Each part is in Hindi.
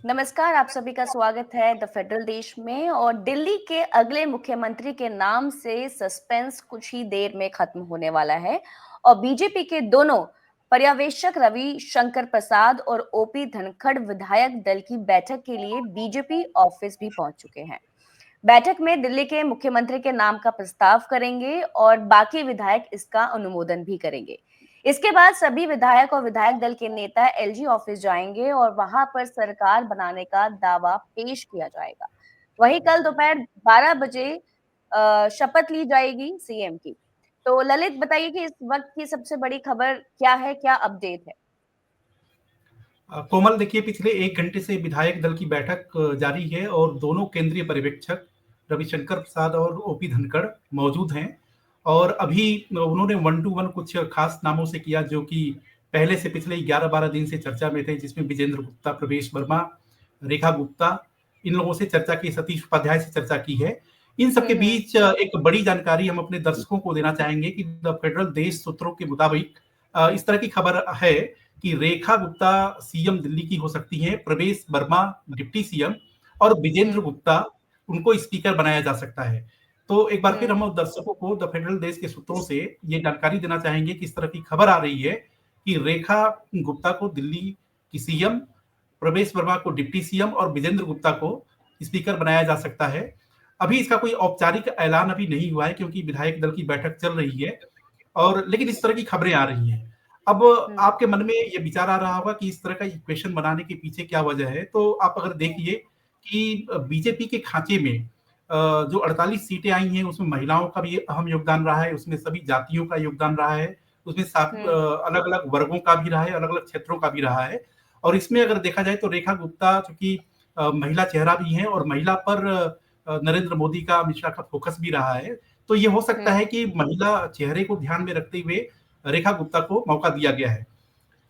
नमस्कार, आप सभी का स्वागत है द फेडरल देश में। और दिल्ली के अगले मुख्यमंत्री के नाम से सस्पेंस कुछ ही देर में खत्म होने वाला है। और बीजेपी के दोनों पर्यवेक्षक रवि शंकर प्रसाद और ओपी धनखड़ विधायक दल की बैठक के लिए बीजेपी ऑफिस भी पहुंच चुके हैं। बैठक में दिल्ली के मुख्यमंत्री के नाम का प्रस्ताव करेंगे और बाकी विधायक इसका अनुमोदन भी करेंगे। इसके बाद सभी विधायक और विधायक दल के नेता एलजी ऑफिस जाएंगे और वहां पर सरकार बनाने का दावा पेश किया जाएगा। वहीं कल दोपहर 12 बजे शपथ ली जाएगी सीएम की। तो ललित, बताइए कि इस वक्त की सबसे बड़ी खबर क्या है, क्या अपडेट है? कोमल, देखिए, पिछले 1 घंटे से विधायक दल की बैठक जारी है और दोनों केंद्रीय पर्यवेक्षक रविशंकर प्रसाद और ओपी धनखड़ मौजूद हैं। और अभी उन्होंने 1-to-1 कुछ खास नामों से किया जो कि पहले से पिछले 11-12 दिन से चर्चा में थे, जिसमें विजेंद्र गुप्ता, प्रवेश वर्मा, रेखा गुप्ता, इन लोगों से चर्चा की, सतीश उपाध्याय से चर्चा की है। इन सबके हम्म। बीच एक बड़ी जानकारी हम अपने दर्शकों को देना चाहेंगे कि द फेडरल देश सूत्रों के मुताबिक इस तरह की खबर है कि रेखा गुप्ता सीएम दिल्ली की हो सकती हैं, प्रवेश वर्मा डिप्टी सीएम और विजेंद्र हम्म। गुप्ता उनको स्पीकर बनाया जा सकता है। तो एक बार फिर हम्म। हम दर्शकों को द फेडरल देश के सूत्रों से ये जानकारी देना चाहेंगे कि इस तरह की खबर आ रही है कि रेखा गुप्ता को दिल्ली की सीएम, प्रवेश वर्मा को डिप्टी सीएम और विजेंद्र गुप्ता को स्पीकर बनाया जा सकता है। अभी इसका कोई औपचारिक ऐलान अभी नहीं हुआ है क्योंकि विधायक दल की बैठक चल रही है, और लेकिन इस तरह की खबरें आ रही हैं। अब हम्म। आपके मन में ये विचार आ रहा होगा कि इस तरह का इक्वेशन बनाने के पीछे क्या वजह है। तो आप अगर देखिए कि बीजेपी के खांचे में जो 48 सीटें आई हैं उसमें महिलाओं का भी अहम योगदान रहा है, उसमें सभी जातियों का योगदान रहा है, उसमें हम्म। अलग अलग वर्गों का भी रहा है, अलग अलग क्षेत्रों का भी रहा है। और इसमें अगर देखा जाए तो रेखा गुप्ता चूंकि महिला चेहरा भी है और महिला पर नरेंद्र मोदी का, अमित शाह का फोकस भी रहा है, तो ये हो सकता है हम्म। कि महिला चेहरे को ध्यान में रखते हुए रेखा गुप्ता को मौका दिया गया है।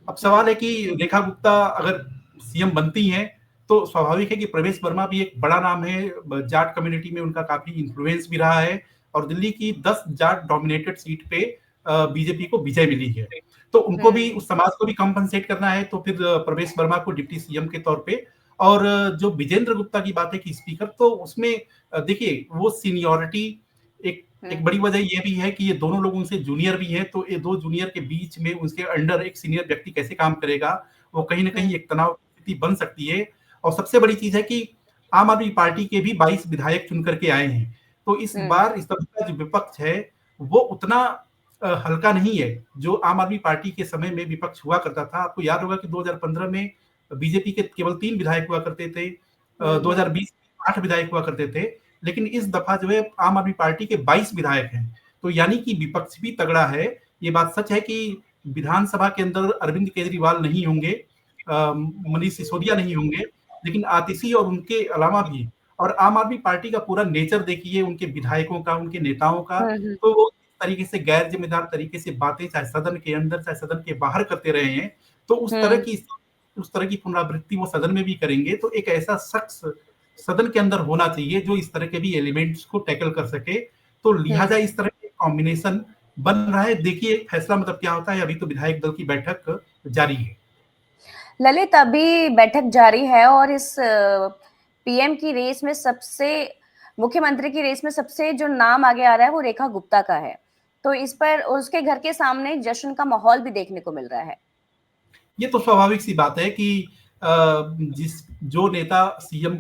अब सवाल हम्म। है कि रेखा गुप्ता अगर सीएम बनती हैं तो स्वाभाविक है कि प्रवेश वर्मा भी एक बड़ा नाम है, जाट कम्युनिटी में उनका काफी इन्फ्लुएंस भी रहा है और दिल्ली की 10 जाट डोमिनेटेड सीट पे बीजेपी को विजय मिली है। तो उनको भी, हम्म। उस समाज को भी कंपनसेट करना है, तो फिर प्रवेश वर्मा को डिप्टी सीएम के तौर पे। और जो विजेंद्र गुप्ता की बात है कि स्पीकर, तो उसमें देखिए वो सीनियोरिटी, एक एक हम्म। बड़ी वजह ये भी है कि ये दोनों लोग उनसे जूनियर भी हैं, तो ये दो जूनियर के बीच में उसके अंडर एक सीनियर व्यक्ति कैसे काम करेगा, वो कहीं ना कहीं हम्म। एक तनाव की स्थिति बन सकती है। और सबसे बड़ी चीज है कि आम आदमी पार्टी के भी 22 विधायक चुन करके आए हैं, तो इस हम्म। बार इस तरह का जो विपक्ष है वो उतना हल्का नहीं है जो आम आदमी पार्टी के समय में विपक्ष हुआ करता था। आपको याद होगा कि 2015 में बीजेपी के केवल 3 विधायक हुआ करते थे, हम्म। 2020 में 8 विधायक हुआ करते थे, लेकिन इस दफा जो है आम आदमी पार्टी के 22 विधायक हैं। तो यानी कि विपक्ष भी तगड़ा है। ये बात सच है कि विधानसभा के अंदर अरविंद केजरीवाल नहीं होंगे, मनीष सिसोदिया नहीं होंगे, लेकिन आतिशी और उनके अलावा भी, और आम आदमी पार्टी का पूरा नेचर देखिए, उनके विधायकों का, उनके नेताओं का, हम्म। तो वो इस तरीके से गैर जिम्मेदार तरीके से बातें चाहे सदन के अंदर चाहे सदन के बाहर करते रहे हैं, तो हम्म। उस तरह की पुनरावृत्ति वो सदन में भी करेंगे। तो एक ऐसा शख्स सदन के अंदर होना चाहिए जो इस तरह के भी एलिमेंट्स को टैकल कर सके। तो लिहाजा हम्म। इस तरह के कॉम्बिनेशन बन रहा है। देखिए फैसला मतलब क्या होता है, अभी तो विधायक दल की बैठक जारी है। ललित, अभी बैठक जारी है और इस पीएम की रेस में सबसे मुख्यमंत्री की रेस में सबसे जो नाम आगे आ रहा है वो रेखा गुप्ता का है। तो इस पर उसके घर के सामने जश्न का माहौल भी देखने को मिल रहा है। ये तो स्वाभाविक सी बात है कि जिस जो नेता सीएम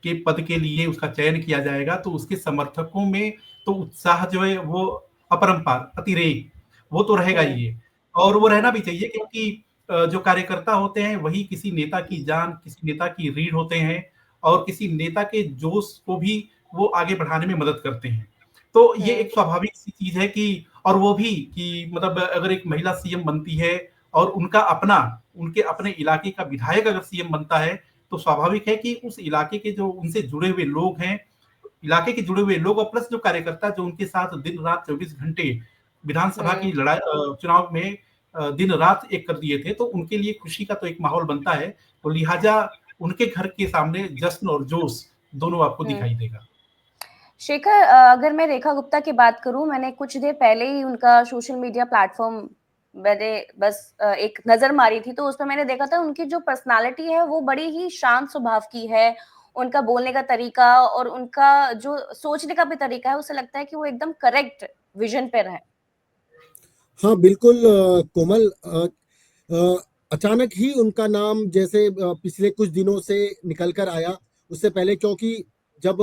के पद के लिए उसका चयन किया जाएगा, तो उसके समर्थकों में तो उत्साह जो है वो अपरंपार, अतिरेक, वो तो रहेगा हम्म। ही है। और वो रहना भी चाहिए क्योंकि जो कार्यकर्ता होते हैं वही किसी नेता की जान, किसी नेता की रीढ़ होते हैं, और किसी नेता के जोश को भी वो आगे बढ़ाने में मदद करते हैं। तो ये हम्म। एक स्वाभाविक सी चीज है कि, और वो भी कि मतलब अगर एक महिला सीएम बनती है और उनके अपने इलाके का विधायक अगर सीएम बनता है, तो स्वाभाविक है कि उस इलाके के जो उनसे जुड़े हुए लोग हैं, इलाके के जुड़े हुए लोग और प्लस जो कार्यकर्ता जो उनके साथ दिन रात 24 घंटे विधानसभा की हम्म। लड़ाई, चुनाव में दिन रात एक कर दिए थे, तो उनके लिए खुशी का तो एक माहौल बनता है। तो लिहाजा उनके घर के सामने जश्न और जोश दोनों आपको हम्म। दिखाई देगा। शेखर, अगर मैं रेखा गुप्ता की बात करूं, मैंने कुछ देर पहले ही उनका सोशल मीडिया प्लेटफॉर्म मैंने बस एक नजर मारी थी, तो उसमें मैंने देखा था उनकी जो पर्सनालिटी है वो बड़ी ही शांत स्वभाव की है। उनका बोलने का तरीका और उनका जो सोचने का भी तरीका है, उसे लगता है कि वो एकदम करेक्ट विजन पे रहे। हाँ बिल्कुल कोमल, अ, अचानक ही उनका नाम जैसे पिछले कुछ दिनों से निकल कर आया। उससे पहले क्योंकि जब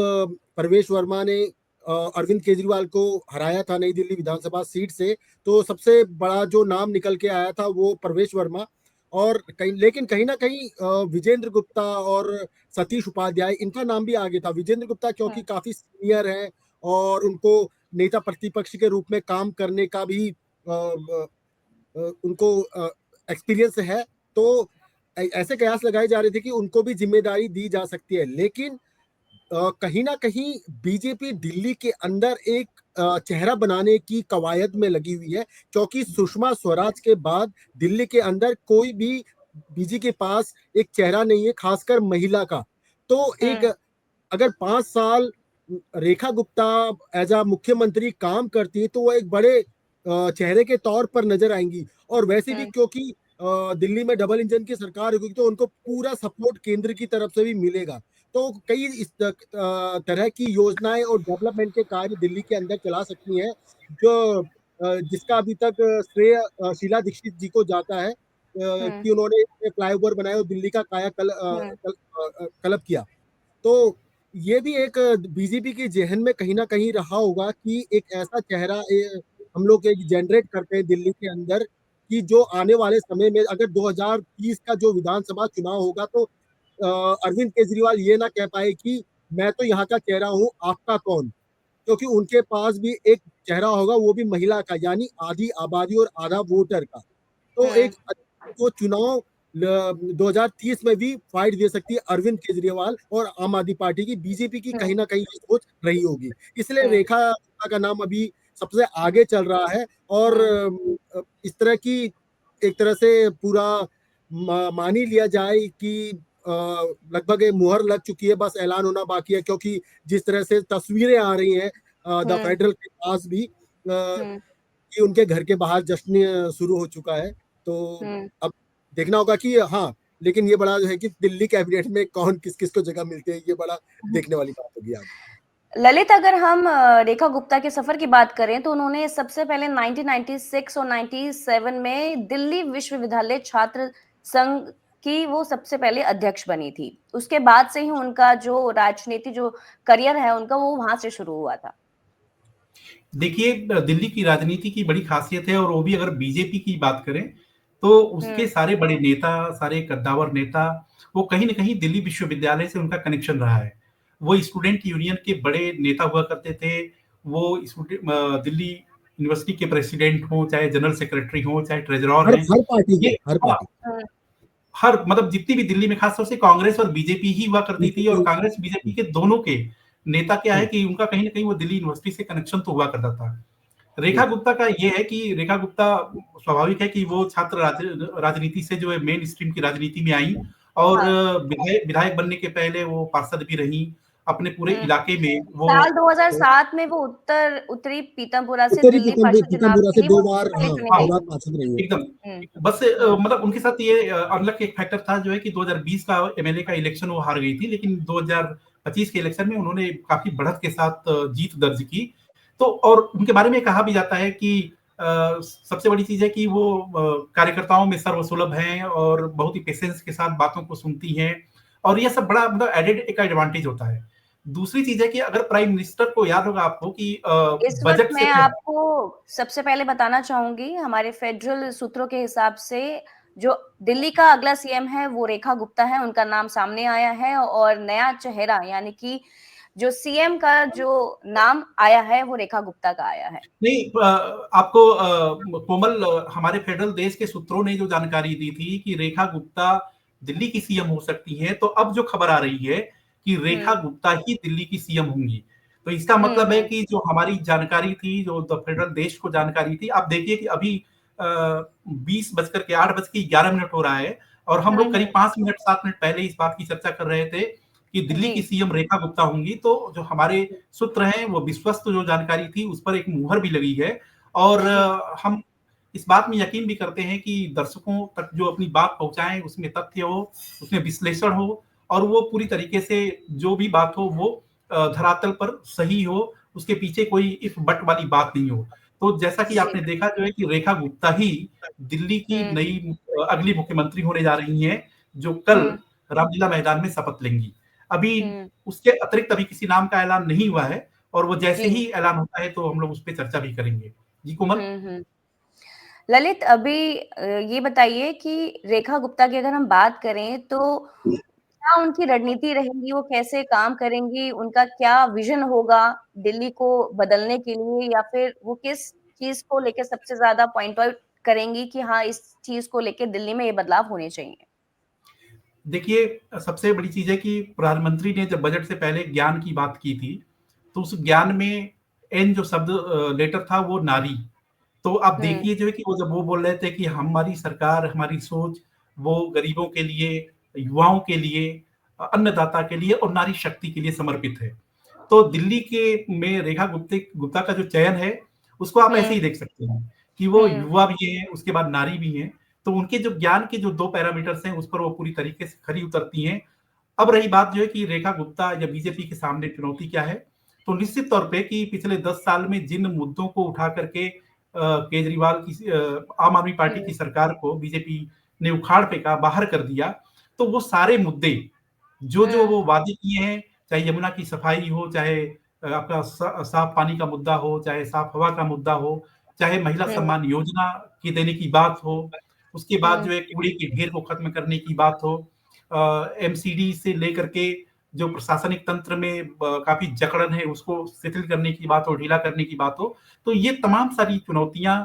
प्रवेश वर्मा ने अरविंद केजरीवाल को हराया था नई दिल्ली विधानसभा सीट से, तो सबसे बड़ा जो नाम निकल के आया था वो प्रवेश वर्मा। और कहीं लेकिन कहीं ना कहीं विजेंद्र गुप्ता और सतीश उपाध्याय, इनका नाम भी आगे था। विजेंद्र गुप्ता क्योंकि काफी सीनियर है और उनको नेता प्रतिपक्ष के रूप में काम करने का भी उनको एक्सपीरियंस है, तो ऐसे कयास लगाए जा रहे थे कि उनको भी जिम्मेदारी दी जा सकती है। लेकिन कहीं ना कहीं बीजेपी दिल्ली के अंदर एक चेहरा बनाने की कवायद में लगी हुई है, क्योंकि सुषमा स्वराज के बाद दिल्ली के अंदर कोई भी बीजेपी के पास एक चेहरा नहीं है, खासकर महिला का। तो एक अगर 5 साल रेखा गुप्ता एज अ मुख्यमंत्री काम करती है तो वो एक बड़े चेहरे के तौर पर नजर आएंगी। और वैसे भी क्योंकि दिल्ली में डबल इंजन की सरकार होगी तो उनको पूरा सपोर्ट केंद्र की तरफ से भी मिलेगा। तो कई इस तरह की योजनाएं और डेवलपमेंट के कार्य दिल्ली के अंदर चला सकती हैं, जो जिसका अभी तक श्रेय शीला दीक्षित जी को जाता है कि उन्होंने फ्लाईओवर बनाया और दिल्ली का कल्प किया। तो ये भी एक बीजेपी के जहन में कहीं ना कहीं रहा होगा कि एक ऐसा चेहरा हम लोग एक जनरेट करते हैं दिल्ली के अंदर, कि जो आने वाले समय में अगर 2030 का जो विधानसभा चुनाव होगा तो अरविंद केजरीवाल ये ना कह पाए कि मैं तो यहाँ का चेहरा हूँ, आपका कौन। क्योंकि उनके पास भी एक चेहरा होगा, वो भी महिला का, यानी आधी आबादी और आधा वोटर का। तो एक वो चुनाव 2030 में भी फाइट दे सकती है अरविंद केजरीवाल और आम आदमी पार्टी की। बीजेपी की कहीं ना कहीं सोच रही होगी, इसलिए रेखा का नाम अभी सबसे आगे चल रहा है। और इस तरह की एक तरह से पूरा मान ही लिया जाए कि लगभग मुहर लग चुकी है, बस ऐलान होना बाकी है। क्योंकि जिस तरह से तस्वीरें आ रही हैं द फेडरल के पास भी कि उनके घर के बाहर जश्न शुरू हो चुका है। तो अब देखना होगा कि हाँ, लेकिन ये बड़ा जो है कि दिल्ली कैबिनेट में कौन किस किस को जगह मिलती है, ये बड़ा देखने वाली बात होगी आगे। ललित, अगर हम रेखा गुप्ता के सफर की बात करें तो उन्होंने सबसे पहले 1996 और 97 में दिल्ली विश्वविद्यालय छात्र संघ की वो सबसे पहले अध्यक्ष बनी थी। उसके बाद से ही उनका जो राजनीति जो करियर है उनका वो वहां से शुरू हुआ था। देखिए, दिल्ली की राजनीति की बड़ी खासियत है, और वो भी अगर बीजेपी की बात करें तो उसके सारे बड़े नेता, सारे कद्दावर नेता, वो कहीं न कहीं दिल्ली विश्वविद्यालय से उनका कनेक्शन रहा है। वो स्टूडेंट यूनियन के बड़े नेता हुआ करते थे। वो दिल्ली यूनिवर्सिटी के प्रेसिडेंट हों, चाहे जनरल सेक्रेटरी हों, चाहे ट्रेजरर हैं। हर पार्टी के, ये हर पार्टी, हर मतलब जितनी भी दिल्ली में खास तौर से कांग्रेस और बीजेपी ही हुआ करती थी, और कांग्रेस बीजेपी के दोनों के नेता क्या है कि उनका कहीं न कहीं वो दिल्ली यूनिवर्सिटी से कनेक्शन तो हुआ करता था। रेखा गुप्ता का ये है कि रेखा गुप्ता स्वाभाविक है कि वो छात्र राजनीति से जो है मेन स्ट्रीम की राजनीति में आई, और विधायक बनने के पहले वो पार्षद भी रही। अपने पूरे इलाके में वो साल 2007 में वो उत्तरी पीतमपुरा से दिल्ली पार्षद चुनाव के से लिए 2 वो बार पार्षद रही है। एकदम बस मतलब उनके साथ ये अनलक एक फैक्टर था जो है कि 2020 का एमएलए का इलेक्शन वो हार गई थी, लेकिन 2025 के इलेक्शन में उन्होंने काफी बढ़त के साथ जीत दर्ज की। तो और उनके बारे में कहा भी जाता है कि सबसे बड़ी चीज है कि वो कार्यकर्ताओं में सर्वसुलभ हैं और बहुत ही पेशेंस के साथ बातों को सुनती हैं, और यह सब बड़ा मतलब एडेड एक एडवांटेज होता है। दूसरी चीज है कि अगर प्राइम मिनिस्टर को याद होगा आपको कि इस वक्त बजट से मैं आपको सबसे पहले बताना चाहूंगी, हमारे फेडरल सूत्रों के हिसाब से जो दिल्ली का अगला सीएम है वो रेखा गुप्ता है, उनका नाम सामने आया है। और नया चेहरा यानी कि जो सीएम का जो नाम आया है वो रेखा गुप्ता का आया है। नहीं, आपको कोमल, हमारे फेडरल देश के सूत्रों ने जो जानकारी दी थी कि रेखा गुप्ता दिल्ली की सीएम हो सकती हैं, तो अब जो खबर आ रही है कि रेखा गुप्ता ही दिल्ली की सीएम होंगी। तो इसका मतलब है कि जो हमारी जानकारी थी, जो द फेडरल देश को जानकारी थी, आप देखिए कि अभी 8:11 हो रहा है, और हम लोग करीब 5 मिनट 7 मिनट पहले इस बात की चर्चा कर रहे थे कि दिल्ली की सीएम रेखा गुप्ता होंगी। तो जो हमारे सूत्र हैं वो विश्वस्त जो जानकारी थी उस पर एक मुहर भी लगी है। और हम इस बात में यकीन भी करते हैं कि दर्शकों तक जो अपनी बात पहुँचाएँ, उसमें तथ्य हो, उसमें विश्लेषण हो और वो पूरी तरीके से जो भी बात हो वो धरातल पर सही हो, उसके पीछे कोई इफ बट वाली बात नहीं हो। तो जैसा कि जी। आपने देखा जो है कि रेखा गुप्ता ही दिल्ली की हुँ, नई अगली मुख्यमंत्री होने जा रही हैं, जो कल हुँ, रामलीला मैदान में शपथ लेंगी। अभी हुँ। उसके अतिरिक्त अभी किसी नाम का ऐलान नहीं हुआ है और वो जैसे जी। ही ऐलान होता है तो हम लोग उस पे चर्चा भी करेंगे। जी, कोमल? हुँ, हुँ। ललित अभी ये बताइए कि रेखा गुप्ता की अगर हम बात करें तो क्या उनकी रणनीति रहेगी, वो कैसे काम करेंगी, उनका क्या विज़न होगा दिल्ली को बदलने के लिए या फिर वो किस चीज़ को लेके सबसे ज़्यादा पॉइंट आउट करेंगी कि हाँ, इस चीज़ को लेके दिल्ली में ये बदलाव होने चाहिए? देखिए, सबसे बड़ी चीज़ है कि प्रधानमंत्री ने जब बजट से पहले ज्ञान की बात की थी, तो उस ज्ञान में एन जो शब्द लेटर था वो नारी। तो आप हुँ, देखिए जो है कि वो जब वो बोल रहे थे कि हमारी सरकार, हमारी सोच वो गरीबों के लिए, युवाओं के लिए, अन्नदाता के लिए और नारी शक्ति के लिए समर्पित है। तो दिल्ली के में रेखा गुप्ता का जो चयन है, उसको आप ऐसे हुँ, ही देख सकते हैं कि वो हुँ, युवा भी हैं, उसके बाद नारी भी हैं। तो उनके जो ज्ञान के जो 2 पैरामीटर्स हैं, उस पर वो पूरी तरीके से खरी उतरती हैं। अब रही बात जो है कि रेखा गुप्ता या बीजेपी के सामने चुनौती क्या है? तो निश्चित तौर पे कि पिछले 10 साल में जिन मुद्दों को उठा करके केजरीवाल की आम आदमी पार्टी हुँ, की सरकार को बीजेपी ने उखाड़ फेंका, बाहर कर दिया, तो वो सारे मुद्दे जो-जो हुँ, वो वादे किए हैं, चाहे यमुना की सफाई हो, चाहे आपका साफ पानी का मुद्दा हो, चाहे साफ हवा का मुद्दा हो, चाहे महिला हुँ, सम्मान योजना की देने की बात हो, उसके बाद हुँ, जो है कूड़े के ढेर को खत्म करने की बात हो, एमसीडी से लेकर के जो प्रशासनिक तंत्र में काफ़ी जकड़न है, उसको शिथिल करने की बात हो, ढीला करने की बात हो, तो ये तमाम सारी चुनौतियाँ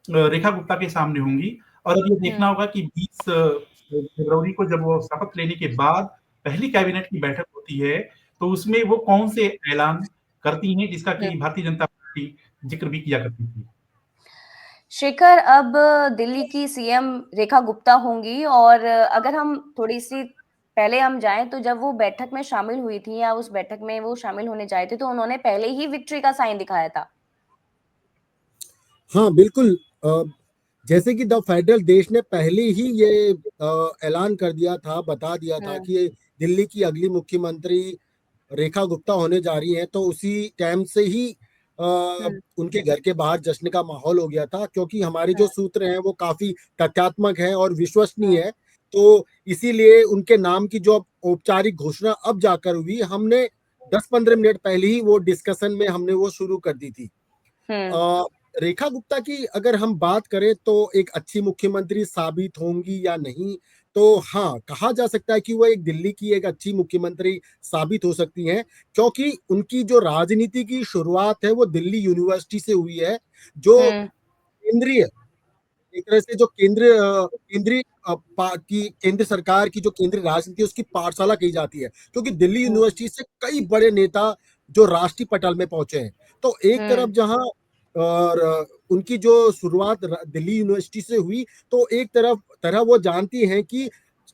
रेखा गुप्ता के सामने होंगी और अब ये देखना हुँ, होगा कि 20 फरवरी को जब वो शपथ लेने के बाद पहली कैबिनेट की बैठक होती है, तो उसमें वो कौन से ऐलान करती हैं, जिसका हुँ। कि भारतीय जनता पार्टी ज़िक्र भी किया करती थी। शेखर, अब दिल्ली की सीएम रेखा गुप्ता होंगी और अगर हम थोड़ी-सी पहले हम जाएँ तो जब वो बैठक में शामिल हुई थी या उस बैठक में वो शामिल होने जाए थे, तो उन्होंने पहले ही विक्ट्री का साइन दिखाया था। हाँ, बिल्कुल। जैसे कि द फेडरल देश ने पहले ही ये ऐलान कर दिया था, बता दिया था हुँ, कि दिल्ली की अगली मुख्यमंत्री रेखा गुप्ता होने जा रही हैं, तो उसी टाइम से ही हुँ, उनके घर के बाहर जश्न का माहौल हो गया था, क्योंकि हमारे हुँ, जो सूत्र हैं वो काफ़ी तथ्यात्मक हैं और विश्वसनीय हुँ, है। तो इसीलिए उनके नाम की जो औपचारिक घोषणा अब जाकर हुई, हमने 10-15 मिनट पहले ही वो डिस्कशन में हमने वो शुरू कर दी थी। हुँ, अ, रेखा गुप्ता की अगर हम बात करें तो एक अच्छी मुख्यमंत्री साबित होंगी या नहीं, तो हाँ, कहा जा सकता है कि वो एक दिल्ली की एक अच्छी मुख्यमंत्री साबित हो सकती हैं, क्योंकि उनकी जो राजनीति की शुरुआत है वो दिल्ली यूनिवर्सिटी से हुई है, जो हुँ, केंद्रीय एक तरह से जो केंद्रीय केंद्र सरकार की जो केंद्रीय राजनीति है उसकी पाठशाला कही जाती है, क्योंकि दिल्ली हुँ, यूनिवर्सिटी से कई बड़े नेता जो राष्ट्रीय पटल में पहुंचे हैं। तो एक हुँ, तरफ जहां और उनकी जो शुरुआत दिल्ली यूनिवर्सिटी से हुई, तो एक तरह वो जानती हैं कि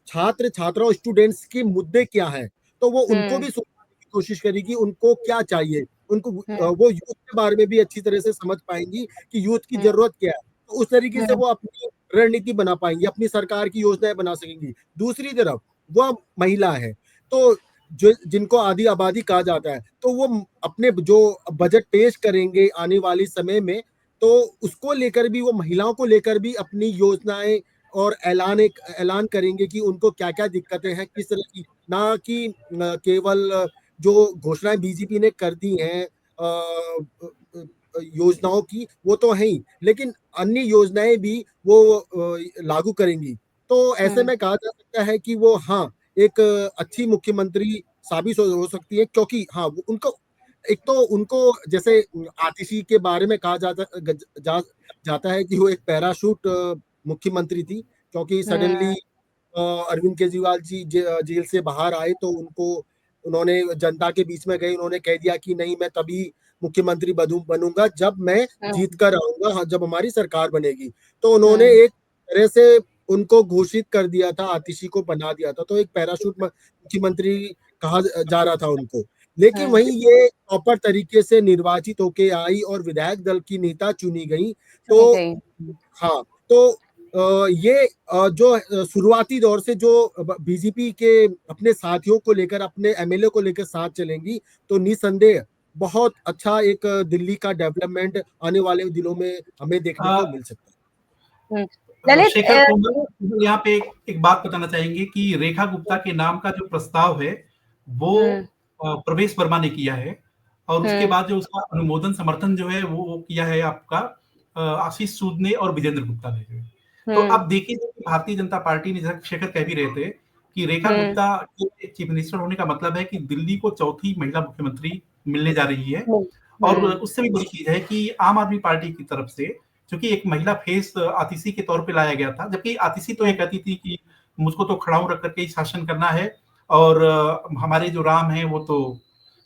छात्र छात्राओं स्टूडेंट्स के मुद्दे क्या हैं, तो वो उनको हुँ, भी सुनने की कोशिश करेगी, उनको क्या चाहिए, उनको हुँ, वो यूथ के बारे में भी अच्छी तरह से समझ पाएंगी कि यूथ की हुँ, जरूरत क्या है। तो उस तरीके से हुँ, वो अपनी रणनीति बना पाएंगी, अपनी सरकार की योजनाएं बना सकेंगी। दूसरी तरफ वह महिला है, तो जो जिनको आधी आबादी कहा जाता है, तो वो अपने जो बजट पेश करेंगे आने वाले समय में, तो उसको लेकर भी वो महिलाओं को लेकर भी अपनी योजनाएं और ऐलान करेंगे कि उनको क्या-क्या दिक्कतें हैं, किस तरह की, ना कि केवल जो घोषणाएं बीजेपी ने कर दी हैं योजनाओं की, वो तो है ही, लेकिन अन्य योजनाएं भी वो लागू करेंगी। तो ऐसे हुँ, में कहा जा सकता है कि वो हाँ, एक अच्छी मुख्यमंत्री साबित हो सकती है, क्योंकि हाँ, उनको एक तो उनको जैसे आतिशी के बारे में कहा जाता है कि वो एक पैराशूट मुख्यमंत्री थी, क्योंकि सडनली हुँ, अरविंद केजरीवाल जी जेल से बाहर आए, तो उन्होंने जनता के बीच में गए, उन्होंने कह दिया कि नहीं, मैं तभी मुख्यमंत्री बनूंगा जब मैं जीत हुँ, कर आऊंगा, हाँ, जब हमारी सरकार बनेगी। तो उन्होंने हुँ, एक तरह से उनको घोषित कर दिया था, आतिशी को बना दिया था, तो एक पैराशूट मुख्यमंत्री कहा जा रहा था उनको। लेकिन हुँ, वहीं ये प्रॉपर तरीके से निर्वाचित होके आई और विधायक दल की नेता चुनी गई, चुनी तो गई। हाँ, तो ये जो शुरुआती दौर से जो बीजेपी के अपने साथियों को लेकर, अपने एमएलए को लेकर साथ चलेंगी, तो निसंदेह बहुत अच्छा एक दिल्ली का डेवलपमेंट आने वाले दिनों में हमें देखने को मिल सकता है। ललित, शेखर, कोमल यहाँ पे एक बात बताना चाहेंगे कि रेखा गुप्ता के नाम का जो प्रस्ताव है वो प्रवेश वर्मा ने किया है, और उसके बाद जो उसका अनुमोदन समर्थन जो है वो किया है आपका आशीष सूद ने और विजेंद्र गुप्ता ने जो है। तो अब देखिए भारतीय जनता पार्टी ने, जैसा शेखर कह भी रहे थे कि रेखा गुप्ता के चीफ मिनिस्टर होने का मतलब है कि दिल्ली को चौथी महिला मुख्यमंत्री मिलने जा रही है। और उससे भी बड़ी चीज है कि आम आदमी पार्टी की तरफ से, क्योंकि एक महिला फेस आतिशी के तौर पे लाया गया था, जबकि आतिशी तो ये कहती थी कि मुझको तो खड़ाऊ रख करके ही शासन करना है, और हमारे जो राम है वो तो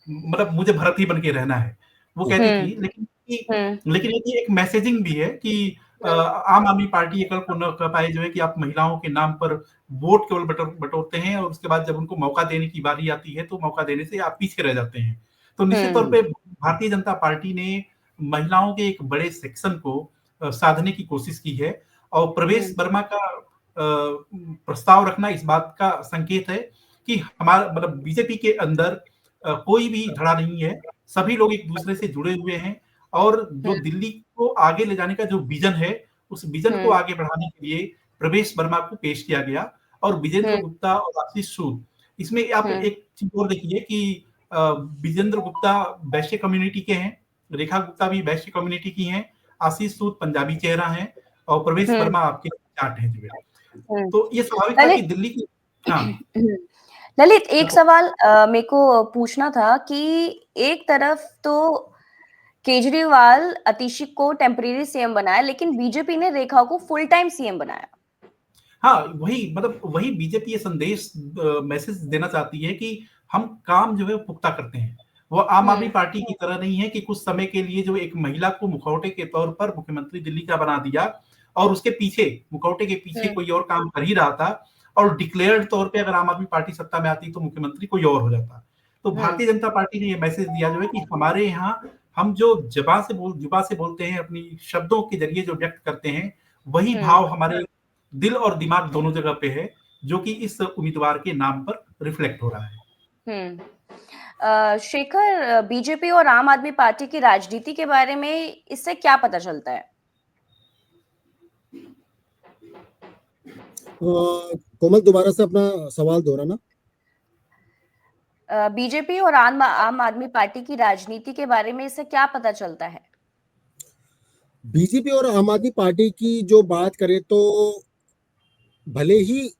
मतलब मुझे भरत ही बन के रहना है, वो कहती थी। लेकिन ये एक मैसेजिंग भी है कि आम आदमी पार्टी ये कल को न कह पाए जो है कि आप महिलाओं के नाम पर वोट केवल बटोरते हैं, और उसके बाद जब उनको मौका देने की बारी आती है तो मौका देने से आप पीछे रह जाते हैं। तो निश्चित तौर पे भारतीय जनता पार्टी ने महिलाओं के एक बड़े सेक्शन को साधने की कोशिश की है, और प्रवेश वर्मा का प्रस्ताव रखना इस बात का संकेत है कि हमारा मतलब बीजेपी के अंदर कोई भी धड़ा नहीं है, सभी लोग एक दूसरे से जुड़े हुए हैं, और जो दिल्ली को आगे ले जाने का जो विजन है, उस विजन को आगे बढ़ाने के लिए प्रवेश वर्मा को पेश किया गया। और विजेंद्र गुप्ता और आशीष सूद, इसमें आप एक चीज और देखिए कि विजेंद्र गुप्ता वैश्य कम्युनिटी के हैं, रेखा गुप्ता भी वैश्य कम्युनिटी की हैं, आशीष सूद पंजाबी चेहरा हैं, और प्रवेश वर्मा आपके जाट हैं जो। तो ये स्वाभाविक था कि दिल्ली की। ललित, एक सवाल मेरे को पूछना था कि एक तरफ तो केजरीवाल आतिशी को टेम्परेरी सीएम बनाया, लेकिन बीजेपी ने रेखा को फुल टाइम सीएम बनाया। हाँ, वही बीजेपी ये संदेश मैसेज देना चाहती है कि हम काम जो है पुख्ता करते हैं। वो आम आदमी पार्टी की तरह नहीं है कि कुछ समय के लिए जो एक महिला को मुखौटे के तौर पर मुख्यमंत्री दिल्ली का बना दिया, और उसके पीछे, मुखौटे के पीछे कोई और काम कर ही रहा था, और डिक्लेयर्ड तौर पे अगर आम आदमी पार्टी सत्ता में आती तो मुख्यमंत्री कोई और हो जाता। तो भारतीय जनता पार्टी ने ये मैसेज दिया जो है कि हमारे यहाँ हम जो जुबा से बोलते हैं, अपनी शब्दों के जरिए जो व्यक्त करते हैं, वही भाव हमारे दिल और दिमाग दोनों जगह पे है, जो कि इस उम्मीदवार के नाम पर रिफ्लेक्ट हो रहा है। शेखर, बीजेपी और आम आदमी पार्टी की राजनीति के बारे में इससे क्या पता चलता है? कोमल, दोबारा से अपना सवाल दोहराना। बीजेपी और आम आदमी पार्टी की राजनीति के बारे में इससे क्या पता चलता है? बीजेपी और आम आदमी पार्टी की जो बात करें तो भले ही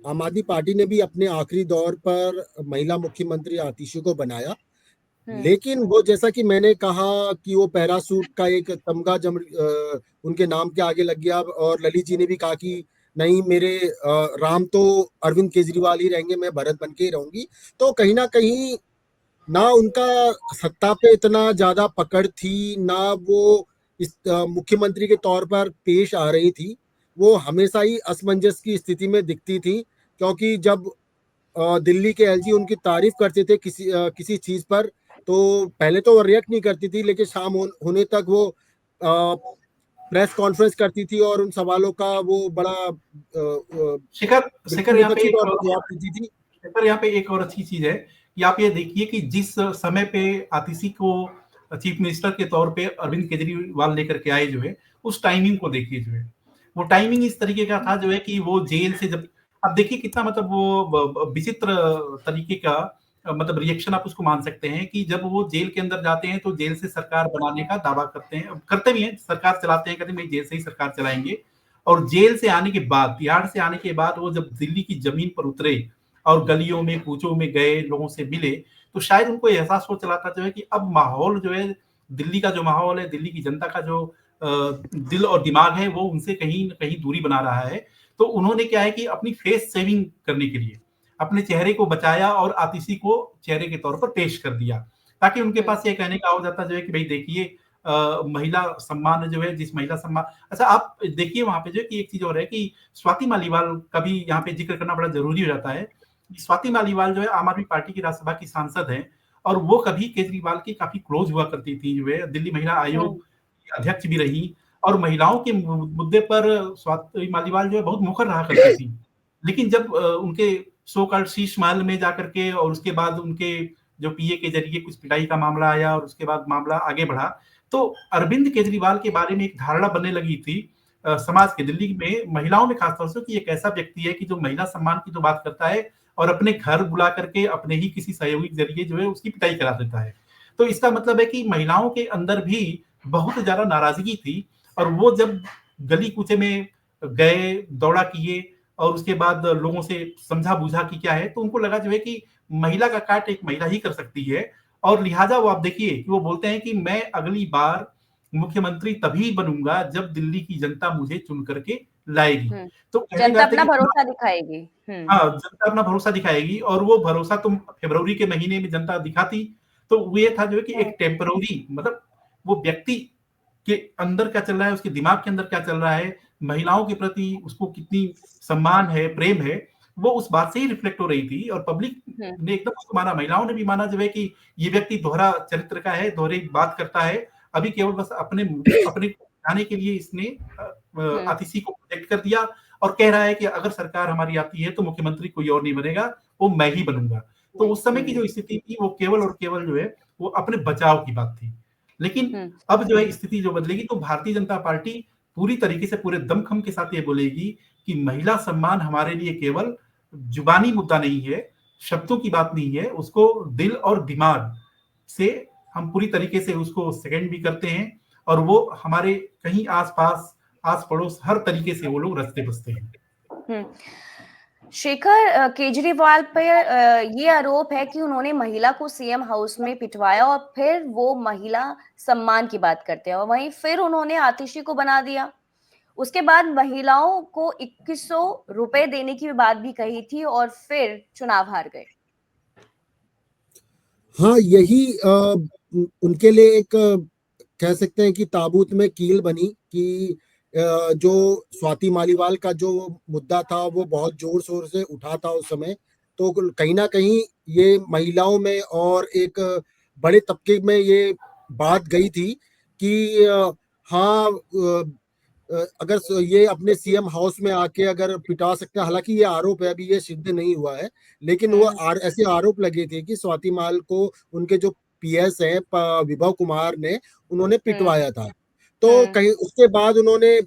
आम आदमी पार्टी ने भी अपने आखिरी दौर पर महिला मुख्यमंत्री आतिशी को बनाया, लेकिन वो जैसा कि मैंने कहा कि वो पैरासूट का एक तमगा उनके नाम के आगे लग गया, और ललित जी ने भी कहा कि नहीं, मेरे राम तो अरविंद केजरीवाल ही रहेंगे, मैं भरत बन के ही रहूंगी। तो कहीं ना कहीं ना उनका सत्ता पे इतना ज्यादा पकड़ थी, ना वो इस मुख्यमंत्री के तौर पर पेश आ रही थी। वो हमेशा ही असमंजस की स्थिति में दिखती थी, क्योंकि जब दिल्ली के एलजी उनकी तारीफ करते थे किसी चीज पर, तो पहले तो वो रिएक्ट नहीं करती थी, लेकिन शाम होने तक वो प्रेस कॉन्फ्रेंस करती थी और उन सवालों का वो बड़ा शिखर यहाँ पे जवाब देती थी। शिखर, यहाँ पे एक और अच्छी चीज है कि आप ये देखिए कि जिस समय पे आतिशी को चीफ मिनिस्टर के तौर पे अरविंद केजरीवाल लेकर के आए जो है, उस टाइमिंग को देखिए जो है, वो टाइमिंग इस तरीके का था जो है कि वो जेल से जब, अब देखिए कितना मतलब वो विचित्र तरीके का मतलब रिएक्शन आप उसको मान सकते हैं कि जब वो जेल के अंदर जाते हैं तो जेल से सरकार बनाने का दावा करते भी हैं, सरकार चलाते हैं, कहते हैं जेल से ही सरकार चलाएंगे। और जेल से आने के बाद, तिहाड़ से आने के बाद वो जब दिल्ली की जमीन पर उतरे और गलियों में कूचों में गए, लोगों से मिले, तो शायद उनको एहसास हो चला था जो है कि अब माहौल जो है, दिल्ली का जो माहौल है, दिल्ली की जनता का जो दिल और दिमाग है, वो उनसे कहीं न कहीं दूरी बना रहा है। तो उन्होंने क्या है कि अपनी फेस सेविंग करने के लिए अपने चेहरे को बचाया और आतिशी को चेहरे के तौर पर पेश कर दिया, ताकि उनके पास ये कहने का हो जाता जो है कि भाई देखिए महिला सम्मान जो है, जिस महिला सम्मान, अच्छा आप देखिए वहां पे जो कि एक चीज और है कि स्वाति मालीवाल का भी यहाँ पे जिक्र करना बड़ा जरूरी हो जाता है। स्वाति मालीवाल जो है आम आदमी पार्टी की राज्यसभा की सांसद है, और वो कभी केजरीवाल की काफी क्लोज हुआ करती थी, जो है दिल्ली महिला आयोग की अध्यक्ष भी रही, और महिलाओं के मुद्दे पर स्वाति मालीवाल जो है बहुत मुखर रहा करती थी। लेकिन जब उनके सो कॉल्ड शीश महल में जाकर के और उसके बाद उनके जो पीए के जरिए कुछ पिटाई का मामला आया और उसके बाद मामला आगे बढ़ा, तो अरविंद केजरीवाल के बारे में एक धारणा बनने लगी थी समाज के, दिल्ली में महिलाओं में खासतौर से, कि एक ऐसा व्यक्ति है कि जो महिला सम्मान की तो बात करता है और अपने घर बुला करके अपने ही किसी सहयोगी के जरिए जो है उसकी पिटाई करा देता है। तो इसका मतलब है कि महिलाओं के अंदर भी बहुत ज्यादा नाराजगी थी और वो जब गली कूचे में गए, दौड़ा किए और उसके बाद लोगों से समझा बूझा कि क्या है, तो उनको लगा जो है कि महिला का काट एक महिला ही कर सकती है और लिहाजा वो आप देखिए कि वो बोलते हैं कि मैं अगली बार मुख्यमंत्री तभी बनूंगा जब दिल्ली की जनता मुझे चुन करके लाएगी। तो जनता अपना भरोसा दिखाएगी। हाँ, जनता अपना भरोसा दिखाएगी और वो भरोसा तुम फरवरी के महीने में जनता दिखाती, तो वो ये था जो है कि एक टेम्पररी, मतलब वो व्यक्ति के अंदर क्या चल रहा है, उसके दिमाग के अंदर क्या चल रहा है, महिलाओं के प्रति उसको कितनी सम्मान है, प्रेम है, वो उस बात से ही रिफ्लेक्ट हो रही थी और पब्लिक ने एकदम उसको माना, महिलाओं ने भी माना जो है कि ये व्यक्ति दोहरा चरित्र का है, दोहरी बात करता है, अभी केवल बस अपने दिखाने के लिए इसने आतिशी को प्रोटेक्ट कर दिया और कह रहा है कि अगर सरकार हमारी आती है तो मुख्यमंत्री कोई और नहीं बनेगा, वो मैं ही बनूंगा। तो उस समय की जो स्थिति थी वो केवल और केवल जो है वो अपने बचाव की बात थी। लेकिन अब जो है स्थिति जो बदलेगी तो भारतीय जनता पार्टी पूरी तरीके से पूरे दमखम के साथ ये बोलेगी कि महिला सम्मान हमारे लिए केवल जुबानी मुद्दा नहीं है, शब्दों की बात नहीं है, उसको दिल और दिमाग से हम पूरी तरीके से उसको सेकंड भी करते हैं और वो हमारे कहीं आसपास, आस पड़ोस हर तरीके से वो लोग रचते बसते हैं। शेखर, केजरीवाल पे ये आरोप है कि उन्होंने महिला को सीएम हाउस में पिटवाया और फिर वो महिला सम्मान की बात करते हैं और वहीं फिर उन्होंने आतिशी को बना दिया। उसके बाद महिलाओं को 2100 रुपए देने की बात भी कही थी और फिर चुनाव हार गए। हाँ, यही उनके लिए एक कह सकते हैं कि ताबूत में कील बनी कि जो स्वाति मालीवाल का जो मुद्दा था वो बहुत जोर शोर से उठा था उस समय, तो कहीं ना कहीं ये महिलाओं में और एक बड़े तबके में ये बात गई थी कि हाँ, अगर ये अपने सीएम हाउस में आके अगर पिटा सकते हैं, हालांकि ये आरोप है, अभी ये सिद्ध नहीं हुआ है, लेकिन वो ऐसे आरोप लगे थे कि स्वाति माल को उनके जो पीएस है विभव कुमार ने उन्होंने पिटवाया था। तो कहीं उसके बाद उन्होंने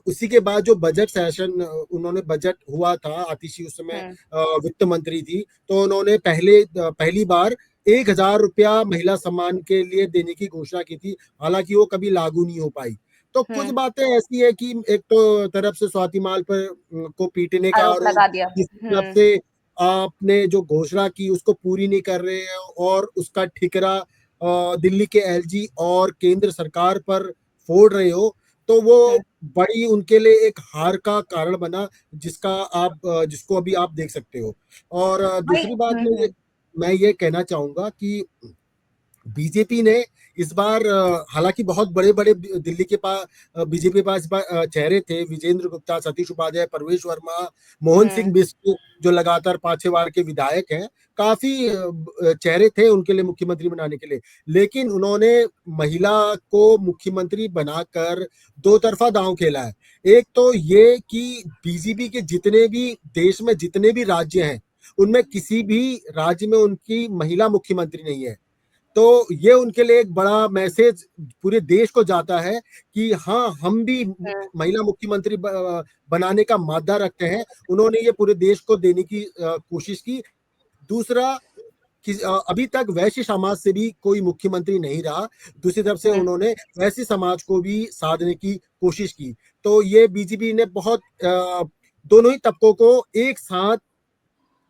उसी के बाद जो बजट सेशन उन्होंने बजट हुआ था, आतिशी उस समय वित्त मंत्री थी, तो उन्होंने पहली बार 1000 रुपया महिला सम्मान के लिए देने की घोषणा की थी, हालांकि वो कभी लागू नहीं हो पाई। तो कुछ बातें ऐसी है कि एक तो तरफ से स्वाति माल पर को पीटने का आरोप लगा दिया, दूसरी तरफ से आपने जो घोषणा की उसको पूरी नहीं कर रहे हैं और उसका ठिकरा दिल्ली के एलजी और केंद्र सरकार पर फोड़ रहे हो, तो वो बड़ी उनके लिए एक हार का कारण बना, जिसको अभी आप देख सकते हो। और दूसरी बात मैं ये कहना चाहूंगा कि बीजेपी ने इस बार, हालांकि बहुत बड़े बड़े दिल्ली के पास बीजेपी के पास चेहरे थे, विजेंद्र गुप्ता, सतीश उपाध्याय, परवेश वर्मा, मोहन सिंह बिष्ट जो लगातार 5-6 बार के विधायक हैं, काफी चेहरे थे उनके लिए मुख्यमंत्री बनाने के लिए, लेकिन उन्होंने महिला को मुख्यमंत्री बनाकर दो तरफा दांव खेला है। एक तो ये कि बीजेपी के जितने भी देश में जितने भी राज्य हैं उनमें किसी भी राज्य में उनकी महिला मुख्यमंत्री नहीं है, तो ये उनके लिए एक बड़ा मैसेज पूरे देश को जाता है कि हाँ, हम भी महिला मुख्यमंत्री बनाने का मादा रखते हैं। उन्होंने ये पूरे देश को देने की कोशिश की। दूसरा कि अभी तक वैश्य समाज से भी कोई मुख्यमंत्री नहीं रहा, दूसरी तरफ से उन्होंने वैश्य समाज को भी साधने की कोशिश की। तो ये बीजेपी ने बहुत दोनों ही तबकों को एक साथ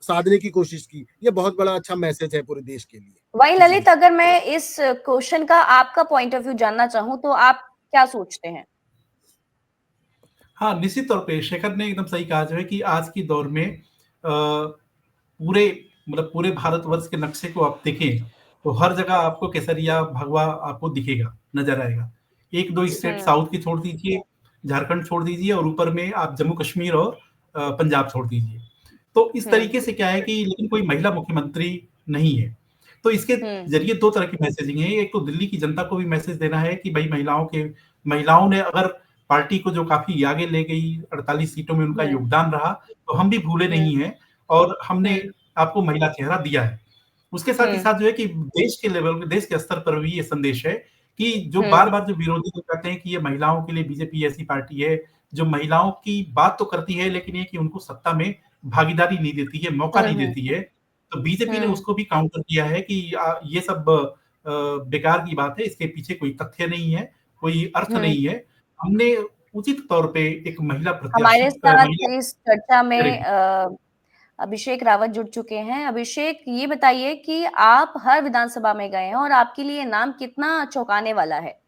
साधने की कोशिश की। ये बहुत बड़ा अच्छा मैसेज है पूरे देश के लिए। वही ललित, अगर मैं इस क्वेश्चन का आपका पॉइंट ऑफ व्यू जानना चाहूं तो आप क्या सोचते हैं? हाँ, निश्चित तौर पे शेखर ने एकदम सही कहा जो है कि आज की दौर में पूरे भारतवर्ष के नक्शे को आप देखें तो हर जगह आपको केसरिया भगवा आपको दिखेगा, नजर आएगा। 1-2 स्टेट साउथ की छोड़ दीजिए, झारखंड छोड़ दीजिए और ऊपर में आप जम्मू कश्मीर और पंजाब छोड़ दीजिए। तो इस तरीके से क्या है कि लेकिन कोई महिला मुख्यमंत्री नहीं है। तो इसके जरिए 2 तरह की मैसेजिंग है। एक तो दिल्ली की जनता को भी मैसेज देना है कि भाई महिलाओं के महिलाओं ने अगर पार्टी को जो काफी आगे ले गई, 48 सीटों में उनका योगदान रहा, तो हम भी भूले नहीं हैं और हमने आपको महिला चेहरा दिया है। उसके साथ ही साथ जो है कि देश के लेवल पे, देश के स्तर पर भी ये संदेश है कि जो बार-बार जो विरोधी लोग कहते हैं कि ये महिलाओं के लिए बीजेपी ऐसी पार्टी है, जो महिलाओं की बात तो करती है, लेकिन ये कि उनको सत्ता में भागीदारी नहीं देती है, मौका नहीं देती है। तो बीजेपी ने उसको भी काउंटर किया है कि ये सब बेकार की बात है, इसके पीछे कोई तथ्य नहीं है, कोई अर्थ नहीं है। हमने उचित तौर पे एक महिला प्रत्याशी हमारे साथ महिला इस चर्चा में करेगी। अभिषेक रावत जुड़ चुके हैं। अभिषेक, ये बताइए कि आप हर विधानसभा में गए हैं और आपके लिए नाम कितना चौंकाने वाला है?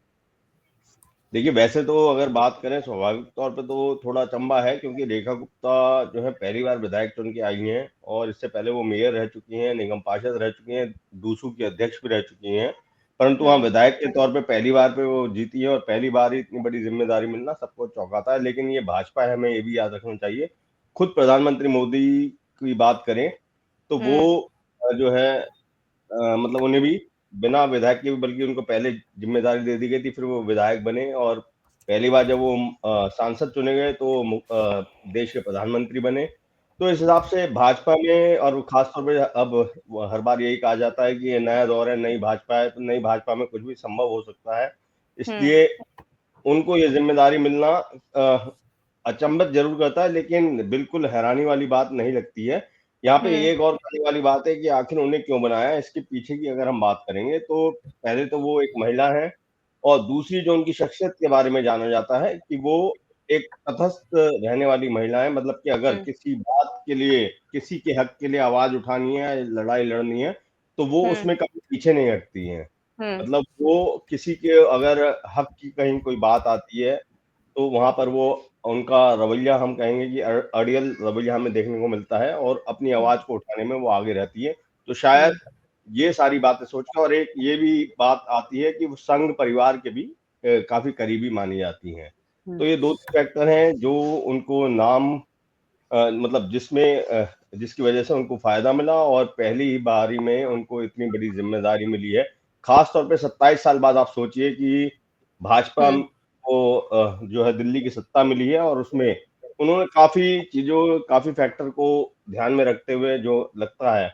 देखिए, वैसे तो अगर बात करें स्वाभाविक तौर पे तो थोड़ा अचंभा है, क्योंकि रेखा गुप्ता जो है पहली बार विधायक चुन के आई हैं और इससे पहले वो मेयर रह चुकी हैं, निगम पार्षद रह चुकी हैं, दूसू की अध्यक्ष भी रह चुकी हैं, परंतु वहाँ विधायक के तौर पे पहली बार पे वो जीती है और पहली बार ही इतनी बड़ी जिम्मेदारी मिलना सबको चौंकाता है। लेकिन ये भाजपा है, हमें ये भी याद रखना चाहिए। खुद प्रधानमंत्री मोदी की बात करें तो वो जो है मतलब उन्हें भी बिना विधायक के भी, बल्कि उनको पहले जिम्मेदारी दे दी गई थी, फिर वो विधायक बने और पहली बार जब वो सांसद चुने गए तो देश के प्रधानमंत्री बने। तो इस हिसाब से भाजपा में, और खासतौर पे अब हर बार यही कहा जाता है कि ये नया दौर है, नई भाजपा है, तो नई भाजपा में कुछ भी संभव हो सकता है। इसलिए उनको ये जिम्मेदारी मिलना अचंभित जरूर करता है, लेकिन बिल्कुल हैरानी वाली बात नहीं लगती है। यहाँ पे एक और कहने वाली बात है कि आखिर उन्हें क्यों बनाया, इसके पीछे की अगर हम बात करेंगे तो पहले तो वो एक महिला है और दूसरी जो उनकी शख्सियत के बारे में जाना जाता है कि वो एक तटस्थ रहने वाली महिला है। मतलब कि अगर किसी बात के लिए, किसी के हक के लिए आवाज उठानी है, लड़ाई लड़नी है, तो वो उसमें कभी पीछे नहीं हटती हैं। मतलब वो किसी के अगर हक की कहीं कोई बात आती है तो वहां पर वो, उनका रवैया हम कहेंगे कि अड़ियल रवैया हमें देखने को मिलता है और अपनी आवाज को उठाने में वो आगे रहती है। तो शायद ये सारी बातें सोचकर, और एक ये भी बात आती है कि वो संघ परिवार के भी काफी करीबी मानी जाती हैं। तो ये दो फैक्टर हैं जो उनको नाम मतलब जिसकी वजह से उनको फायदा मिला और पहली ही बारी में उनको इतनी बड़ी जिम्मेदारी मिली है। खास तौर पे 27 साल बाद आप सोचिए कि भाजपा को जो है दिल्ली की सत्ता मिली है और उसमें उन्होंने काफी चीजों, काफी फैक्टर को ध्यान में रखते हुए जो लगता है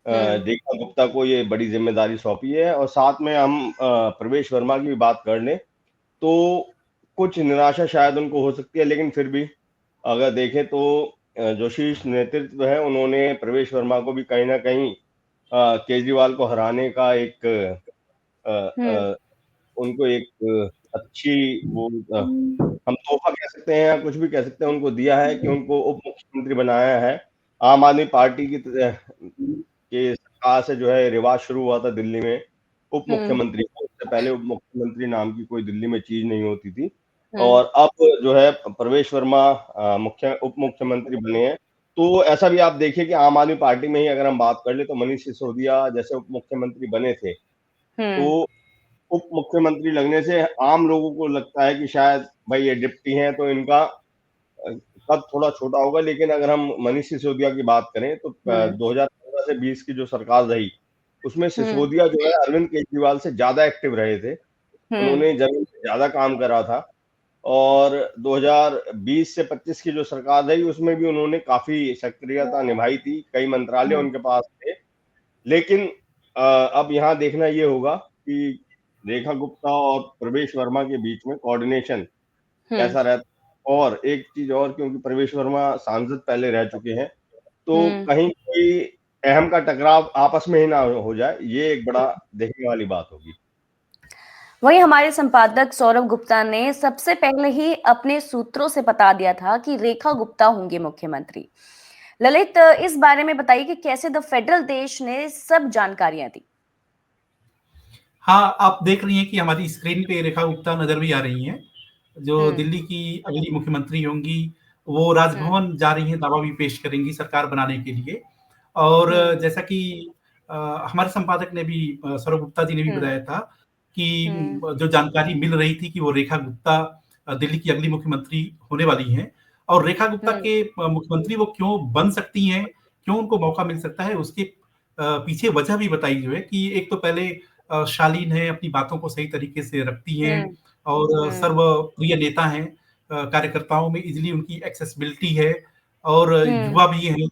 रेखा गुप्ता को ये बड़ी जिम्मेदारी सौंपी है। और साथ में हम प्रवेश वर्मा की भी बात कर लें तो कुछ निराशा शायद उनको हो सकती है, लेकिन फिर भी अगर देखें तो जो शीर्ष नेतृत्व है उन्होंने प्रवेश वर्मा को भी कहीं ना कहीं केजरीवाल को हराने का एक उनको एक अच्छी वो हम तोहफा कह सकते हैं या कुछ भी कह सकते हैं, उनको दिया है कि उनको उप मुख्यमंत्री बनाया है। आम आदमी पार्टी के सरकार से जो है रिवाज शुरू हुआ था दिल्ली में उप मुख्यमंत्री, उससे पहले उप मुख्यमंत्री नाम की कोई दिल्ली में चीज नहीं होती थी। और अब जो है प्रवेश वर्मा उप मुख्यमंत्री बने हैं। तो ऐसा भी आप देखिए कि आम आदमी पार्टी में ही अगर हम बात कर ले तो मनीष सिसोदिया जैसे उप मुख्यमंत्री बने थे, तो उप मुख्यमंत्री लगने से आम लोगों को लगता है कि शायद भाई ये डिप्टी हैं तो इनका कद थोड़ा छोटा होगा। लेकिन अगर हम मनीष सिसोदिया की बात करें तो 2015 से 20 की जो सरकार रही उसमें सिसोदिया जो है अरविंद केजरीवाल से ज्यादा एक्टिव रहे थे, उन्होंने जमीन पे ज्यादा काम करा था। और 2020 से 25 की जो सरकार रही उसमें भी उन्होंने काफी सक्रियता निभाई थी, कई मंत्रालय उनके पास थे। लेकिन अब यहाँ देखना ये होगा कि रेखा गुप्ता और प्रवेश वर्मा के बीच में कोऑर्डिनेशन कैसा रहता है। और एक चीज और, क्योंकि प्रवेश वर्मा सांसद पहले रह चुके हैं तो कहीं कोई अहम का टकराव आपस में ही ना हो जाए, ये एक बड़ा देखने वाली बात होगी। वहीं हमारे संपादक सौरभ गुप्ता ने सबसे पहले ही अपने सूत्रों से बता दिया था कि रेखा गुप्ता होंगे मुख्यमंत्री। ललित, इस बारे में बताइए कि कैसे द फेडरल देश ने सब जानकारियां दी। हाँ, आप देख रही हैं कि हमारी स्क्रीन पे रेखा गुप्ता नजर भी आ रही हैं, जो दिल्ली की अगली मुख्यमंत्री होंगी। वो राजभवन जा रही हैं, दावा भी पेश करेंगी सरकार बनाने के लिए। और जैसा कि हमारे संपादक ने भी, सौरभ गुप्ता जी ने भी बताया था कि जो जानकारी मिल रही थी कि वो रेखा गुप्ता दिल्ली की अगली मुख्यमंत्री होने वाली हैं। और रेखा गुप्ता के मुख्यमंत्री वो क्यों बन सकती हैं, क्यों उनको मौका मिल सकता है, उसके पीछे वजह भी बताई जो है कि एक तो पहले शालीन है, अपनी बातों को सही तरीके से रखती हैं हम्म और हम्म सर्वप्रिय नेता हैं। कार्यकर्ताओं में इजीली उनकी एक्सेसिबिलिटी है और हम्म युवा भी हैं,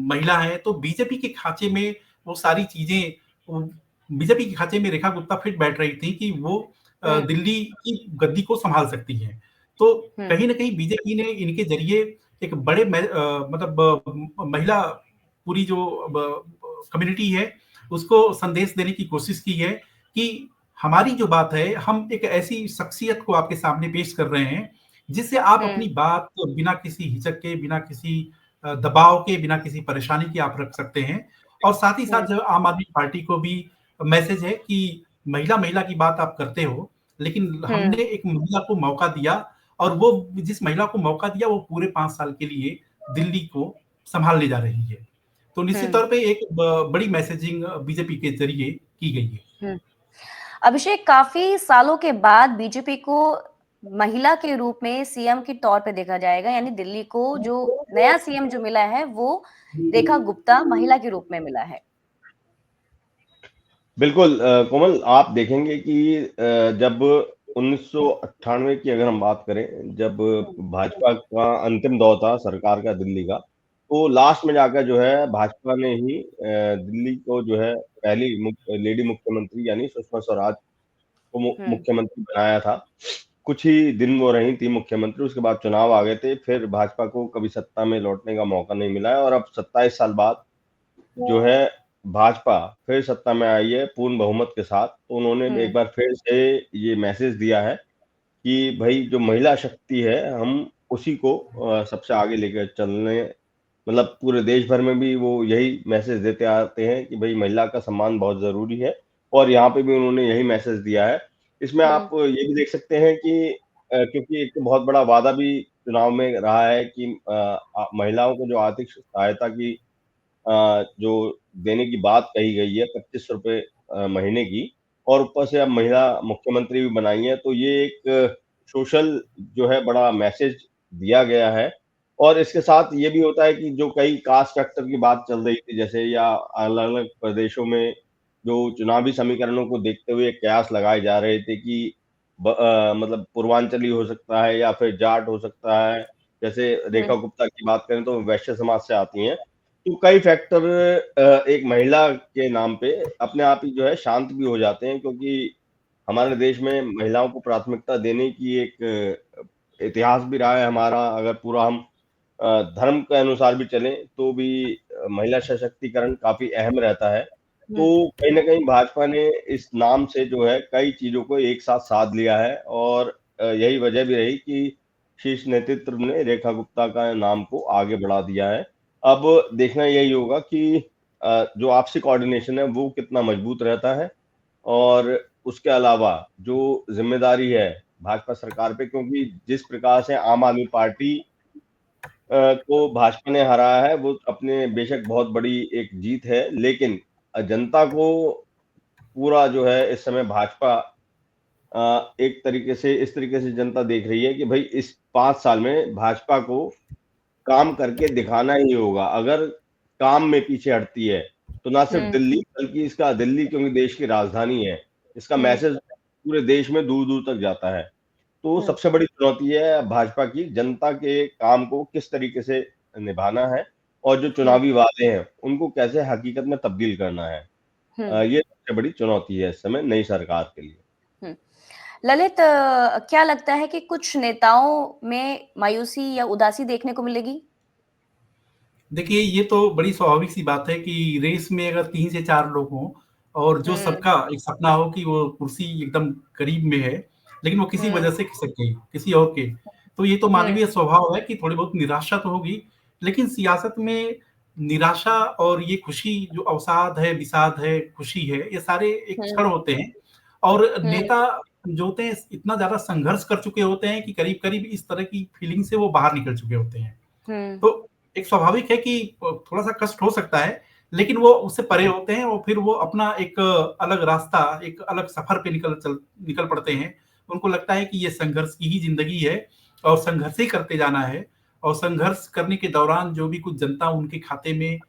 महिला हैं, तो बीजेपी के खांचे में वो सारी चीजें, बीजेपी के खांचे में रेखा गुप्ता फिट बैठ रही थी कि वो हम्म दिल्ली की गद्दी को संभाल सकती हैं। तो हम्म कहीं ना कहीं बीजेपी ने इनके जरिए एक बड़े मतलब महिला पूरी जो कम्युनिटी है उसको संदेश देने की कोशिश की है कि हमारी जो बात है, हम एक ऐसी शख्सियत को आपके सामने पेश कर रहे हैं जिससे आप अपनी हम्म बात बिना किसी हिचक के, बिना किसी दबाव के, बिना किसी परेशानी के आप रख सकते हैं। और साथ ही साथ जो आम आदमी पार्टी को भी मैसेज है कि महिला महिला की बात आप करते हो, लेकिन हम्म हमने एक महिला को मौका दिया और वो जिस महिला को मौका दिया वो पूरे 5 साल के लिए दिल्ली को संभालने जा रही है। तो निश्चित हम्म तौर पे एक बड़ी मैसेजिंग बीजेपी के जरिए की गई है। हम्म। अभिषेक, काफी सालों के बाद बीजेपी को महिला के रूप में सीएम के तौर पे देखा जाएगा, यानी दिल्ली को जो नया सीएम जो मिला है वो रेखा गुप्ता महिला के रूप में मिला है। बिल्कुल कोमल, आप देखेंगे कि जब 1998 की अगर हम बात करें, जब भाजपा का अंतिम दौर था सरकार का दिल्ली का, तो लास्ट में जाकर जो है भाजपा ने ही दिल्ली को जो है पहली लेडी मुख्यमंत्री यानी सुषमा स्वराज को हम्म मुख्यमंत्री बनाया था। कुछ ही दिन वो रही थी मुख्यमंत्री, उसके बाद चुनाव आ गए थे, फिर भाजपा को कभी सत्ता में लौटने का मौका नहीं मिला है और अब 27 साल बाद जो है भाजपा फिर सत्ता में आई है पूर्ण बहुमत के साथ। तो उन्होंने एक हम्म बार फिर से ये मैसेज दिया है कि भाई जो महिला शक्ति है हम उसी को सबसे आगे लेकर चलने, मतलब पूरे देश भर में भी वो यही मैसेज देते आते हैं कि भाई महिला का सम्मान बहुत जरूरी है और यहाँ पे भी उन्होंने यही मैसेज दिया है। इसमें आप ये भी देख सकते हैं कि क्योंकि एक बहुत बड़ा वादा भी चुनाव में रहा है कि महिलाओं को जो आर्थिक सहायता की जो देने की बात कही गई है 25 रुपए महीने की, और ऊपर से अब महिला मुख्यमंत्री भी बनाई है, तो ये एक सोशल जो है बड़ा मैसेज दिया गया है। और इसके साथ ये भी होता है कि जो कई कास्ट फैक्टर की बात चल रही थी जैसे, या अलग अलग प्रदेशों में जो चुनावी समीकरणों को देखते हुए कयास लगाए जा रहे थे कि मतलब पूर्वांचली हो सकता है या फिर जाट हो सकता है। जैसे रेखा गुप्ता की बात करें तो वैश्य समाज से आती हैं, तो कई फैक्टर एक महिला के नाम पे अपने आप ही जो है शांत भी हो जाते हैं, क्योंकि हमारे देश में महिलाओं को प्राथमिकता देने की एक इतिहास भी रहा है हमारा। अगर पूरा हम धर्म के अनुसार भी चलें तो भी महिला सशक्तिकरण काफी अहम रहता है। तो कहीं ना कहीं भाजपा ने इस नाम से जो है कई चीजों को एक साथ साध लिया है और यही वजह भी रही कि शीर्ष नेतृत्व ने रेखा गुप्ता का नाम को आगे बढ़ा दिया है। अब देखना यही होगा कि जो आपसी कोऑर्डिनेशन है वो कितना मजबूत रहता है, और उसके अलावा जो जिम्मेदारी है भाजपा सरकार पे, क्योंकि जिस प्रकार से आम आदमी पार्टी को भाजपा ने हराया है वो अपने बेशक बहुत बड़ी एक जीत है, लेकिन जनता को पूरा जो है इस समय भाजपा एक तरीके से इस तरीके से जनता देख रही है कि भाई इस 5 साल में भाजपा को काम करके दिखाना ही होगा। अगर काम में पीछे हटती है तो ना सिर्फ दिल्ली बल्कि इसका दिल्ली क्योंकि देश की राजधानी है, इसका मैसेज पूरे देश में दूर दूर तक जाता है। तो सबसे बड़ी चुनौती है भाजपा की जनता के काम को किस तरीके से निभाना है और जो चुनावी वादे हैं उनको कैसे हकीकत में तब्दील करना है। ये सबसे बड़ी चुनौती है इस समय नई सरकार के लिए। ललित, क्या लगता है कि कुछ नेताओं में मायूसी या उदासी देखने को मिलेगी? देखिए, ये तो बड़ी स्वाभाविक सी बात है कि रेस में अगर 3 से 4 लोग हों और जो सबका एक सपना हो कि वो कुर्सी एकदम करीब में है, लेकिन वो किसी वजह से खिसक गई, किसी और के, तो ये तो मानवीय स्वभाव है कि थोड़ी बहुत निराशा तो होगी। लेकिन सियासत में निराशा और ये खुशी जो अवसाद है, विषाद है, खुशी है, ये सारे एक क्षण होते हैं और नेता जो होते हैं इतना ज़्यादा संघर्ष कर चुके होते हैं कि करीब-करीब इस तरह की फीलिंग से वो बाहर निकल चुके होते हैं। तो एक स्वाभाविक है कि थोड़ा-सा कष्ट हो सकता है, लेकिन वो उससे परे होते हैं और फिर वो अपना एक अलग रास्ता, एक अलग सफ़र पे निकल पड़ते हैं। उनको लगता है कि ये संघर्ष की ही ज़िंदगी है और संघर्ष ही करते जाना है और संघर्ष करने के दौरान जो भी कुछ जनता उनके खाते में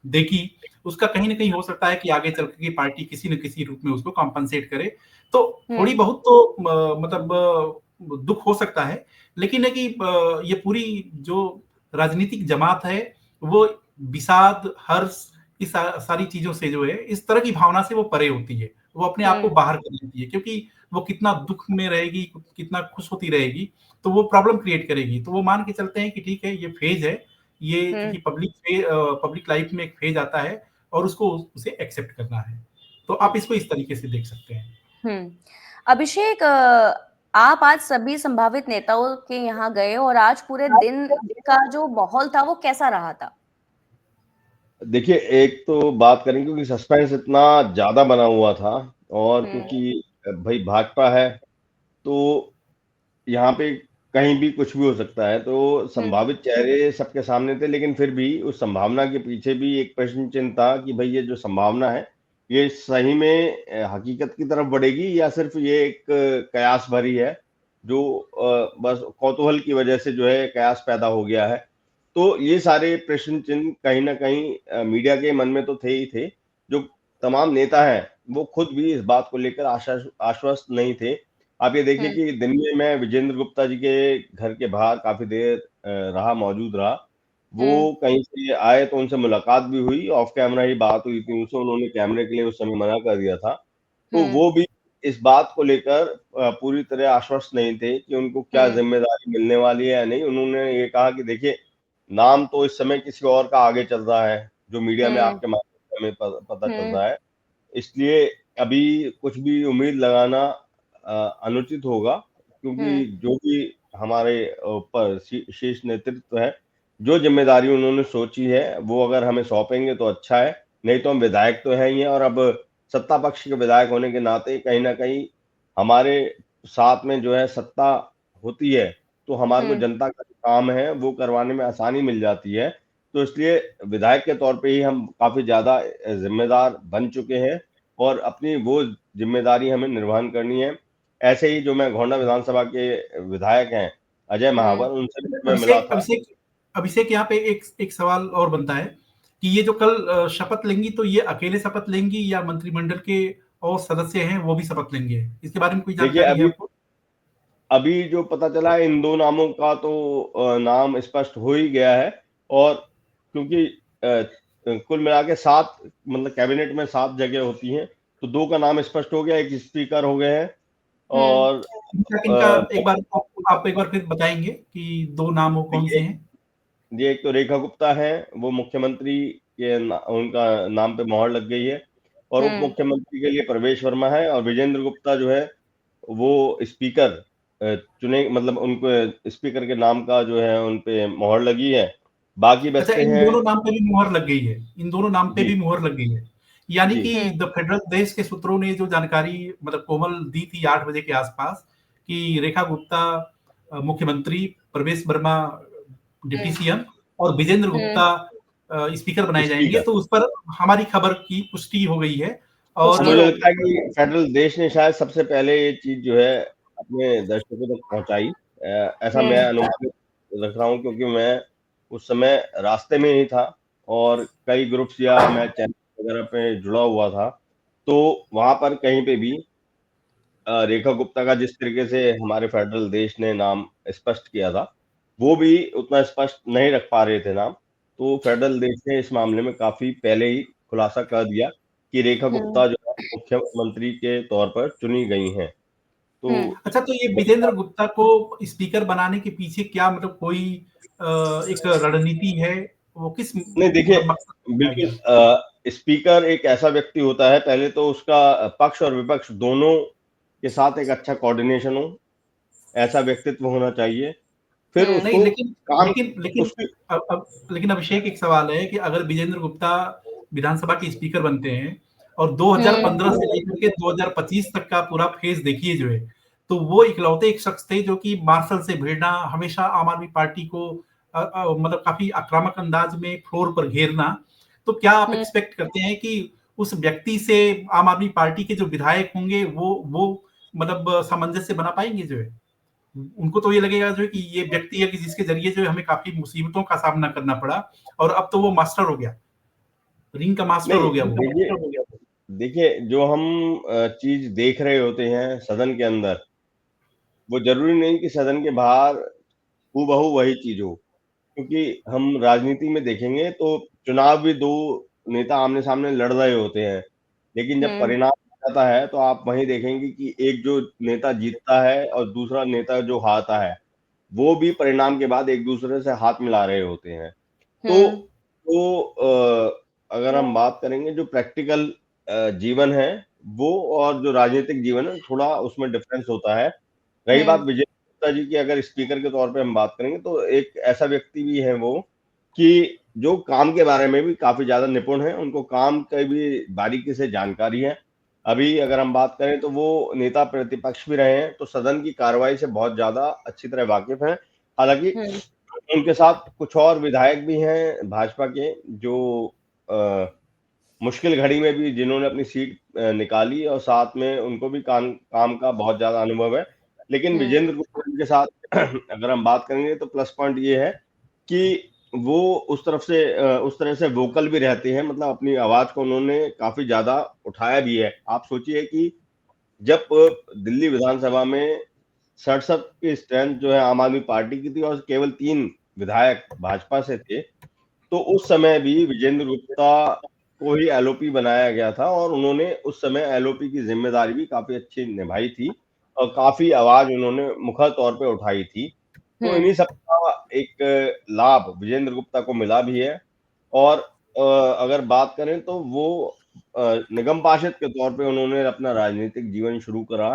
देखी, उसका कहीं ना कहीं हो सकता है कि आगे चल के पार्टी किसी न किसी रूप में उसको कॉम्पनसेट करे। तो थोड़ी बहुत तो मतलब दुख हो सकता है, लेकिन है कि ये पूरी जो राजनीतिक जमात है वो विषाद, हर्ष, इस सारी चीजों से जो है, इस तरह की भावना से वो परे होती है। वो अपने आप को बाहर कर लेती है, क्योंकि वो कितना दुख में रहेगी, कितना खुश होती रहेगी, तो वो प्रॉब्लम क्रिएट करेगी। तो वो मान के चलते हैं कि ठीक है, ये फेज है, ये क्योंकि पब्लिक लाइफ में एक फेज आता है और उसको उसे एक्सेप्ट करना है। तो आप इसको इस तरीके से देख सकते हैं। अभिषेक, आप आज सभी संभावित नेताओं के यहाँ गए और आज पूरे दिन का जो माहौल था वो कैसा रहा था? देखिए, एक तो बात करें क्योंकि सस्पेंस इतना ज्यादा बना हुआ था, और क्योंकि भाई भाजपा है, तो यहाँ पे कहीं भी कुछ भी हो सकता है। तो संभावित चेहरे सबके सामने थे, लेकिन फिर भी उस संभावना के पीछे भी एक प्रश्न चिन्ह था कि भाई ये जो संभावना है, ये सही में हकीकत की तरफ बढ़ेगी या सिर्फ ये एक कयास भरी है, जो बस कौतूहल की वजह से जो है कयास पैदा हो गया है। तो ये सारे प्रश्न चिन्ह कहीं ना कहीं मीडिया के मन में तो थे ही थे। जो तमाम नेता हैं वो खुद भी इस बात को लेकर आश्वस्त नहीं थे। आप ये देखिए कि दिन में मैं विजेंद्र गुप्ता जी के घर के बाहर काफी देर मौजूद रहा। वो कहीं से आए तो उनसे मुलाकात भी हुई, ऑफ कैमरा ही बात हुई थी उनसे, उन्होंने कैमरे के लिए उस समय मना कर दिया था। तो वो भी इस बात को लेकर पूरी तरह आश्वस्त नहीं थे कि उनको क्या जिम्मेदारी मिलने वाली है या नहीं। उन्होंने ये कहा कि देखिए, नाम तो इस समय किसी और का आगे चल रहा है, जो मीडिया में आपके माध्यम से हमें पता चल रहा है। इसलिए अभी कुछ भी उम्मीद लगाना अनुचित होगा, क्योंकि जो भी हमारे ऊपर शीर्ष नेतृत्व है, जो जिम्मेदारी उन्होंने सोची है वो अगर हमें सौंपेंगे तो अच्छा है, नहीं तो हम विधायक तो हैं ही हैं, और अब सत्ता पक्ष के विधायक होने के नाते कहीं ना कहीं हमारे साथ में जो है सत्ता होती है, तो हमारे को जनता का जो काम है वो करवाने में आसानी मिल जाती है। तो इसलिए विधायक के तौर पे ही हम काफी ज्यादा जिम्मेदार बन चुके हैं, और अपनी वो जिम्मेदारी हमें निर्वहन करनी है। ऐसे ही जो मैं गोंडा विधानसभा के विधायक हैं अजय महावर, उनसे भी मैं मिला अभिषेक था। अभिषेक अभिषेक यहाँ पे एक सवाल और बनता है कि ये जो कल शपथ लेंगी, तो ये अकेले शपथ लेंगी या मंत्रिमंडल के और सदस्य हैं वो भी शपथ लेंगे? इसके बारे में कोई देखिए, जानकारी है आपको? अभी जो पता चला है, इन दो नामों का तो नाम स्पष्ट हो ही गया है। और क्योंकि कुल मिला के 7, मतलब कैबिनेट में 7 जगह होती हैं, तो 2 का नाम स्पष्ट हो गया, एक स्पीकर हो गए हैं। और इनका आप एक बार फिर बताएंगे कि 2 नाम वो कौन से हैं? ये एक तो रेखा गुप्ता है, वो मुख्यमंत्री के उनका नाम पे मोहर लग गई है, और उप मुख्यमंत्री के लिए प्रवेश वर्मा है, और विजेंद्र गुप्ता जो है वो स्पीकर चुने, मतलब उनको स्पीकर के नाम का जो है उन पे मोहर लगी है। बाकी अच्छा, बचते इन हैं। दोनों नाम पे भी मुहर लग गई है? इन दोनों नाम पे जी भी मुहर लग गई है, यानी जी कि द फेडरल देश के सूत्रों ने जो जानकारी मतलब कोमल दी थी 8 बजे के आसपास कि रेखा गुप्ता मुख्यमंत्री, प्रवेश वर्मा डिप्टी सीएम और विजेंद्र गुप्ता स्पीकर बनाए जाएंगे, स्पीकर। तो उस पर हमारी खबर की पुष्टि हो गई है। और मुझे लगता है कि फेडरल देश ने शायद सबसे पहले ये चीज जो है अपने दर्शकों तक पहुंचाई। ऐसा मैं अनुमान रख रहा हूँ, क्योंकि मैं उस समय रास्ते में ही था और कई ग्रुप्स या मैं चैनल वगैरह पे जुड़ा हुआ था। तो वहां पर कहीं पे भी रेखा गुप्ता का जिस तरीके से हमारे फेडरल देश ने नाम स्पष्ट किया था, वो भी उतना स्पष्ट नहीं रख पा रहे थे नाम। तो फेडरल देश ने इस मामले में काफी पहले ही खुलासा कर दिया कि रेखा गुप्ता जो है मुख्यमंत्री के तौर पर चुनी गई हैं। तो अच्छा, तो ये विजेंद्र गुप्ता को स्पीकर बनाने के पीछे क्या मतलब कोई एक रणनीति है? वो किस नहीं, देखिए, मतलब मकसद से बनाया गया? बिल्कुल स्पीकर एक ऐसा व्यक्ति होता है, पहले तो उसका पक्ष और विपक्ष दोनों के साथ एक अच्छा कोऑर्डिनेशन हो, ऐसा व्यक्तित्व होना चाहिए। फिर नहीं, उसको लेकिन काम लेकिन लेकिन उसकी अब लेकिन अभिषेक, एक सवाल है कि अगर विजेंद्र गुप्ता विधानसभा के स्पीकर बनते हैं और 2015 से लेकर के 2025 तक का पूरा फेज देखिए जो है, तो वो इकलौते एक शख्स थे जो कि मार्शल से भिड़ना, हमेशा आम आदमी पार्टी को मतलब काफी आक्रामक अंदाज में फ्लोर पर घेरना। तो क्या आप एक्सपेक्ट करते हैं कि उस व्यक्ति से आम आदमी पार्टी के जो विधायक होंगे वो मतलब सामंजस्य बना पाएंगे जो है? उनको तो ये लगेगा जो है कि ये व्यक्ति है कि जिसके जरिए जो है हमें काफी मुसीबतों का सामना करना पड़ा और अब तो वो मास्टर हो गया। रिंग का मास्टर हो गया वो। देखिए जो हम चीज देख रहे होते हैं सदन के अंदर, वो जरूरी नहीं कि सदन के बाहर हूबहू वही चीज हो, क्योंकि हम राजनीति में देखेंगे तो चुनाव भी दो नेता आमने सामने लड़ रहे होते हैं, लेकिन जब परिणाम आता है तो आप वहीं देखेंगे कि एक जो नेता जीतता है और दूसरा नेता जो हारता है, वो भी परिणाम के बाद एक दूसरे से हाथ मिला रहे होते हैं। अगर हम बात करेंगे जो प्रैक्टिकल जीवन है वो और जो राजनीतिक जीवन है थोड़ा उसमें डिफरेंस होता है। रही बात विजय गुप्ता जी की, अगर स्पीकर के तौर पे हम बात करेंगे तो एक ऐसा व्यक्ति भी है वो कि जो काम के बारे में भी काफी ज्यादा निपुण है, उनको काम की भी बारीकी से जानकारी है। अभी अगर हम बात करें तो वो नेता प्रतिपक्ष भी रहे हैं, तो सदन की कार्रवाई से बहुत ज्यादा अच्छी तरह वाकिफ हैं। हालांकि उनके साथ कुछ और विधायक भी हैं भाजपा के जो मुश्किल घड़ी में भी जिन्होंने अपनी सीट निकाली और साथ में उनको भी काम का बहुत ज्यादा अनुभव है। लेकिन विजेंद्र गुप्ता के साथ अगर हम बात करेंगे तो प्लस पॉइंट ये है कि वो उस तरह से वोकल भी रहते हैं, मतलब अपनी आवाज को उन्होंने काफी ज्यादा उठाया भी है। आप सोचिए कि जब दिल्ली विधानसभा में 67 की स्ट्रेंथ जो है आम आदमी पार्टी की थी और केवल 3 विधायक भाजपा से थे, तो उस समय भी विजेंद्र गुप्ता को ही एलओपी बनाया गया था और उन्होंने उस समय एलओपी की जिम्मेदारी भी काफी अच्छी निभाई थी और काफी आवाज उन्होंने मुखर तौर पे उठाई थी। तो इन्हीं सब का एक लाभ विजेंद्र गुप्ता को मिला भी है। और अगर बात करें तो वो निगम पार्षद के तौर पे उन्होंने अपना राजनीतिक जीवन शुरू करा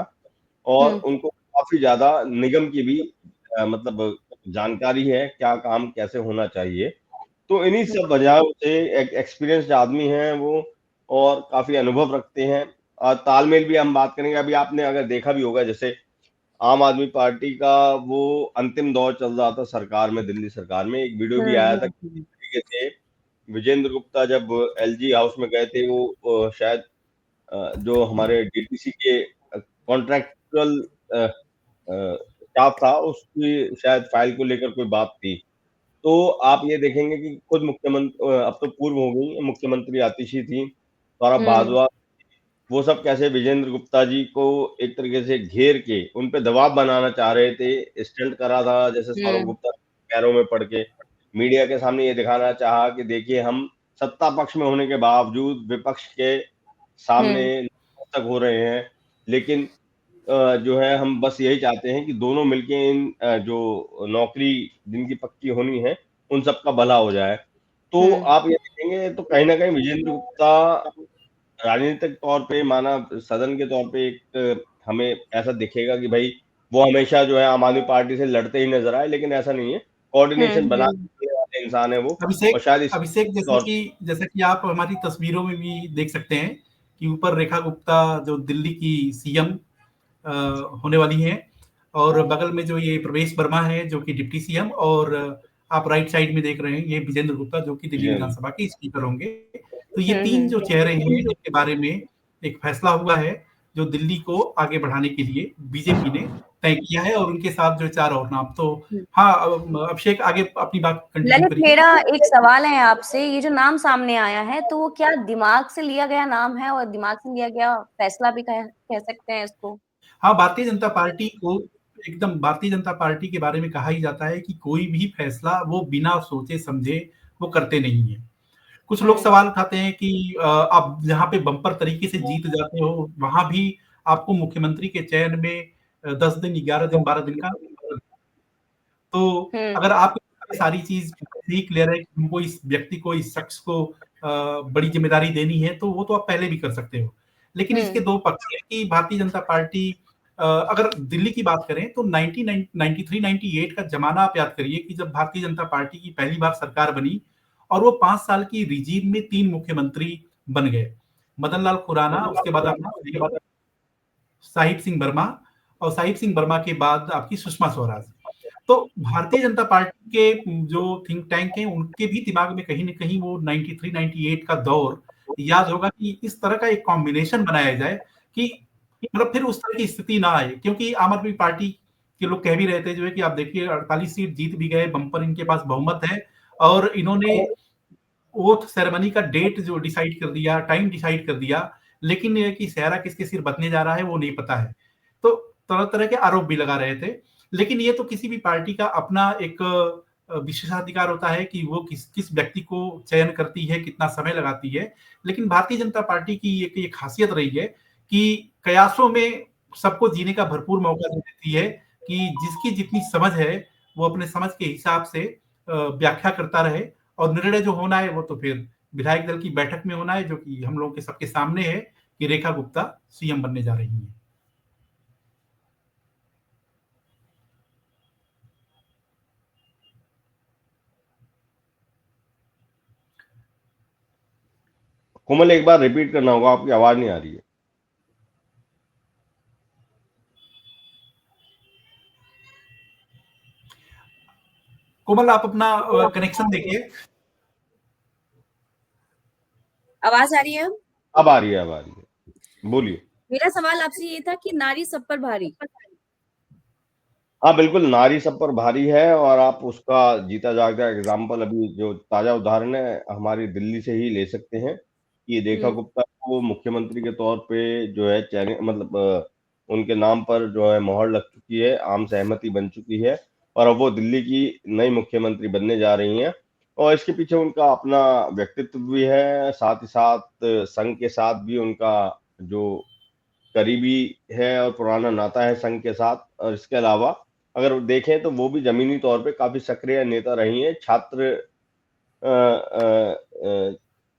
और उनको काफी ज्यादा निगम की भी मतलब जानकारी है, क्या काम कैसे होना चाहिए। तो इन्हीं सब वजहों से एक एक्सपीरियंस्ड आदमी हैं वो और काफी अनुभव रखते हैं। और तालमेल भी हम बात करेंगे, अभी आपने अगर देखा भी होगा जैसे आम आदमी पार्टी का वो अंतिम दौर चल रहा था सरकार में, दिल्ली सरकार में एक वीडियो भी आया था कि किस तरीके से विजेंद्र गुप्ता जब एलजी हाउस में गए थे, वो शायद जो हमारे डीटीसी के कॉन्ट्रैक्चुअल स्टाफ था उसकी शायद फाइल को लेकर कोई बात थी। तो आप ये देखेंगे कि खुद मुख्यमंत्री, अब तो पूर्व हो गई, मुख्यमंत्री आतिशी थी, सौरभ भारद्वाज, वो सब कैसे विजेंद्र गुप्ता जी को एक तरीके से घेर के उन पे दबाव बनाना चाह रहे थे। स्टंट करा था जैसे सौरभ गुप्ता पैरों में पड़ के मीडिया के सामने ये दिखाना चाहा कि देखिए हम सत्ता पक्ष में होने के बावजूद विपक्ष के सामने नतमस्तक हो रहे हैं, लेकिन जो है हम बस यही चाहते हैं कि दोनों मिलके इन जो नौकरी जिनकी पक्की होनी है उन सबका भला हो जाए। तो आप ये देखेंगे तो कहीं ना कहीं विजेंद्र गुप्ता राजनीतिक तौर पे माना सदन के तौर पे एक हमें ऐसा दिखेगा कि भाई वो हमेशा जो है आम आदमी पार्टी से लड़ते ही नजर आए, लेकिन ऐसा नहीं है, कोऑर्डिनेशन बना वाले इंसान है वो। और शायद अभिषेक जैसे कि आप हमारी तस्वीरों में भी देख सकते हैं कि ऊपर रेखा गुप्ता जो दिल्ली की सीएम होने वाली हैं और बगल में जो ये प्रवेश वर्मा है जो कि डिप्टी सीएम, और आप राइट साइड में देख रहे हैं ये विजेंद्र गुप्ता जो कि दिल्ली विधानसभा के स्पीकर होंगे। तो ये 3 जो चेहरे हैं जिनके बारे में एक फैसला हुआ है जो दिल्ली को आगे बढ़ाने के लिए बीजेपी ने तय किया है, और उनके साथ जो 4 और नाम। तो हाँ, अभिषेक आगे अपनी बात कंटिन्यू करिए। मेरा एक सवाल है आपसे, ये जो नाम सामने आया है तो वो क्या दिमाग से लिया गया नाम है और दिमाग से लिया गया फैसला भी कह सकते हैं इसको? हाँ, भारतीय जनता पार्टी को एकदम भारतीय जनता पार्टी के बारे में कहा ही जाता है कि कोई भी फैसला वो बिना सोचे समझे वो करते नहीं है। कुछ लोग सवाल उठाते हैं कि आप जहाँ पे बम्पर तरीके से जीत जाते हो वहां भी आपको मुख्यमंत्री के चयन में 10 दिन, 11 दिन, 12 दिन का, तो अगर आप सारी चीज ही क्लियर है कि हमको इस व्यक्ति को, इस शख्स को बड़ी जिम्मेदारी देनी है, तो वो तो आप पहले भी कर सकते हो। लेकिन इसके 2 पक्ष हैं कि भारतीय जनता पार्टी, अगर दिल्ली की बात करें तो 1993-98 का जमाना आप याद करिए कि जब भारतीय जनता पार्टी की पहली बार सरकार बनी और वो 5 साल की रिजीम में 3 मुख्यमंत्री बन गए, मदन लाल खुराना, उसके बाद आपका साहिब सिंह वर्मा, और साहिब सिंह वर्मा के बाद आपकी सुषमा स्वराज। तो भारतीय जनता पार्टी के जो थिंक टैंक हैं उनके भी दिमाग में कहीं न कहीं वो 93-98 का दौर याद होगा कि इस तरह का एक कॉम्बिनेशन बनाया जाए कि मतलब फिर उस तरह की स्थिति ना आए, क्योंकि आम आदमी पार्टी के लोग कह भी रहे थे जो है कि आप देखिए 48 सीट जीत भी गए, बम्पर इनके पास बहुमत है और इन्होंने ओथ सेरेमनी का डेट जो डिसाइड कर दिया, टाइम डिसाइड कर दिया, लेकिन ये कि सेहरा किसके सिर बंधने जा रहा है वो नहीं पता है। तो तरह-तरह के आरोप भी लगा रहे थे। लेकिन ये तो किसी भी पार्टी का अपना एक विशेषाधिकार होता है कि वो किस किस व्यक्ति को चयन करती है, कितना समय लगाती है। लेकिन भारतीय जनता पार्टी की एक ये खासियत रही है कि कयासों में सबको जीने का भरपूर मौका दे देती है कि जिसकी जितनी समझ है, वो अपने समझ के हिसाब से व्याख्या करता रहे और निर्णय जो होना है वो तो फिर विधायक दल की बैठक में होना है, जो कि हम लोगों के सबके सामने है कि रेखा गुप्ता सीएम बनने जा रही हैं। कोमल, एक बार रिपीट करना होगा, आपकी आवाज नहीं आ रही है। कोमल, आप अपना कनेक्शन देखिए। आवाज आ रही है? अब आ रही है, अब आ रही है, बोलिए। मेरा सवाल आपसे ये था कि नारी सब पर भारी। हाँ, बिल्कुल, नारी सब पर भारी है और आप उसका जीता जागता एग्जाम्पल अभी जो ताज़ा उदाहरण है हमारी दिल्ली से ही ले सकते हैं कि रेखा गुप्ता को मुख्यमंत्री के तौर पे जो है चयन मतलब उनके नाम पर जो है मोहर लग चुकी है, आम सहमति बन चुकी है और अब वो दिल्ली की नई मुख्यमंत्री बनने जा रही हैं और इसके पीछे उनका अपना व्यक्तित्व भी है, साथ ही साथ संघ के साथ भी उनका जो करीबी है और पुराना नाता है संघ के साथ और इसके अलावा अगर देखें तो वो भी ज़मीनी तौर पे काफ़ी सक्रिय नेता रही हैं। छात्र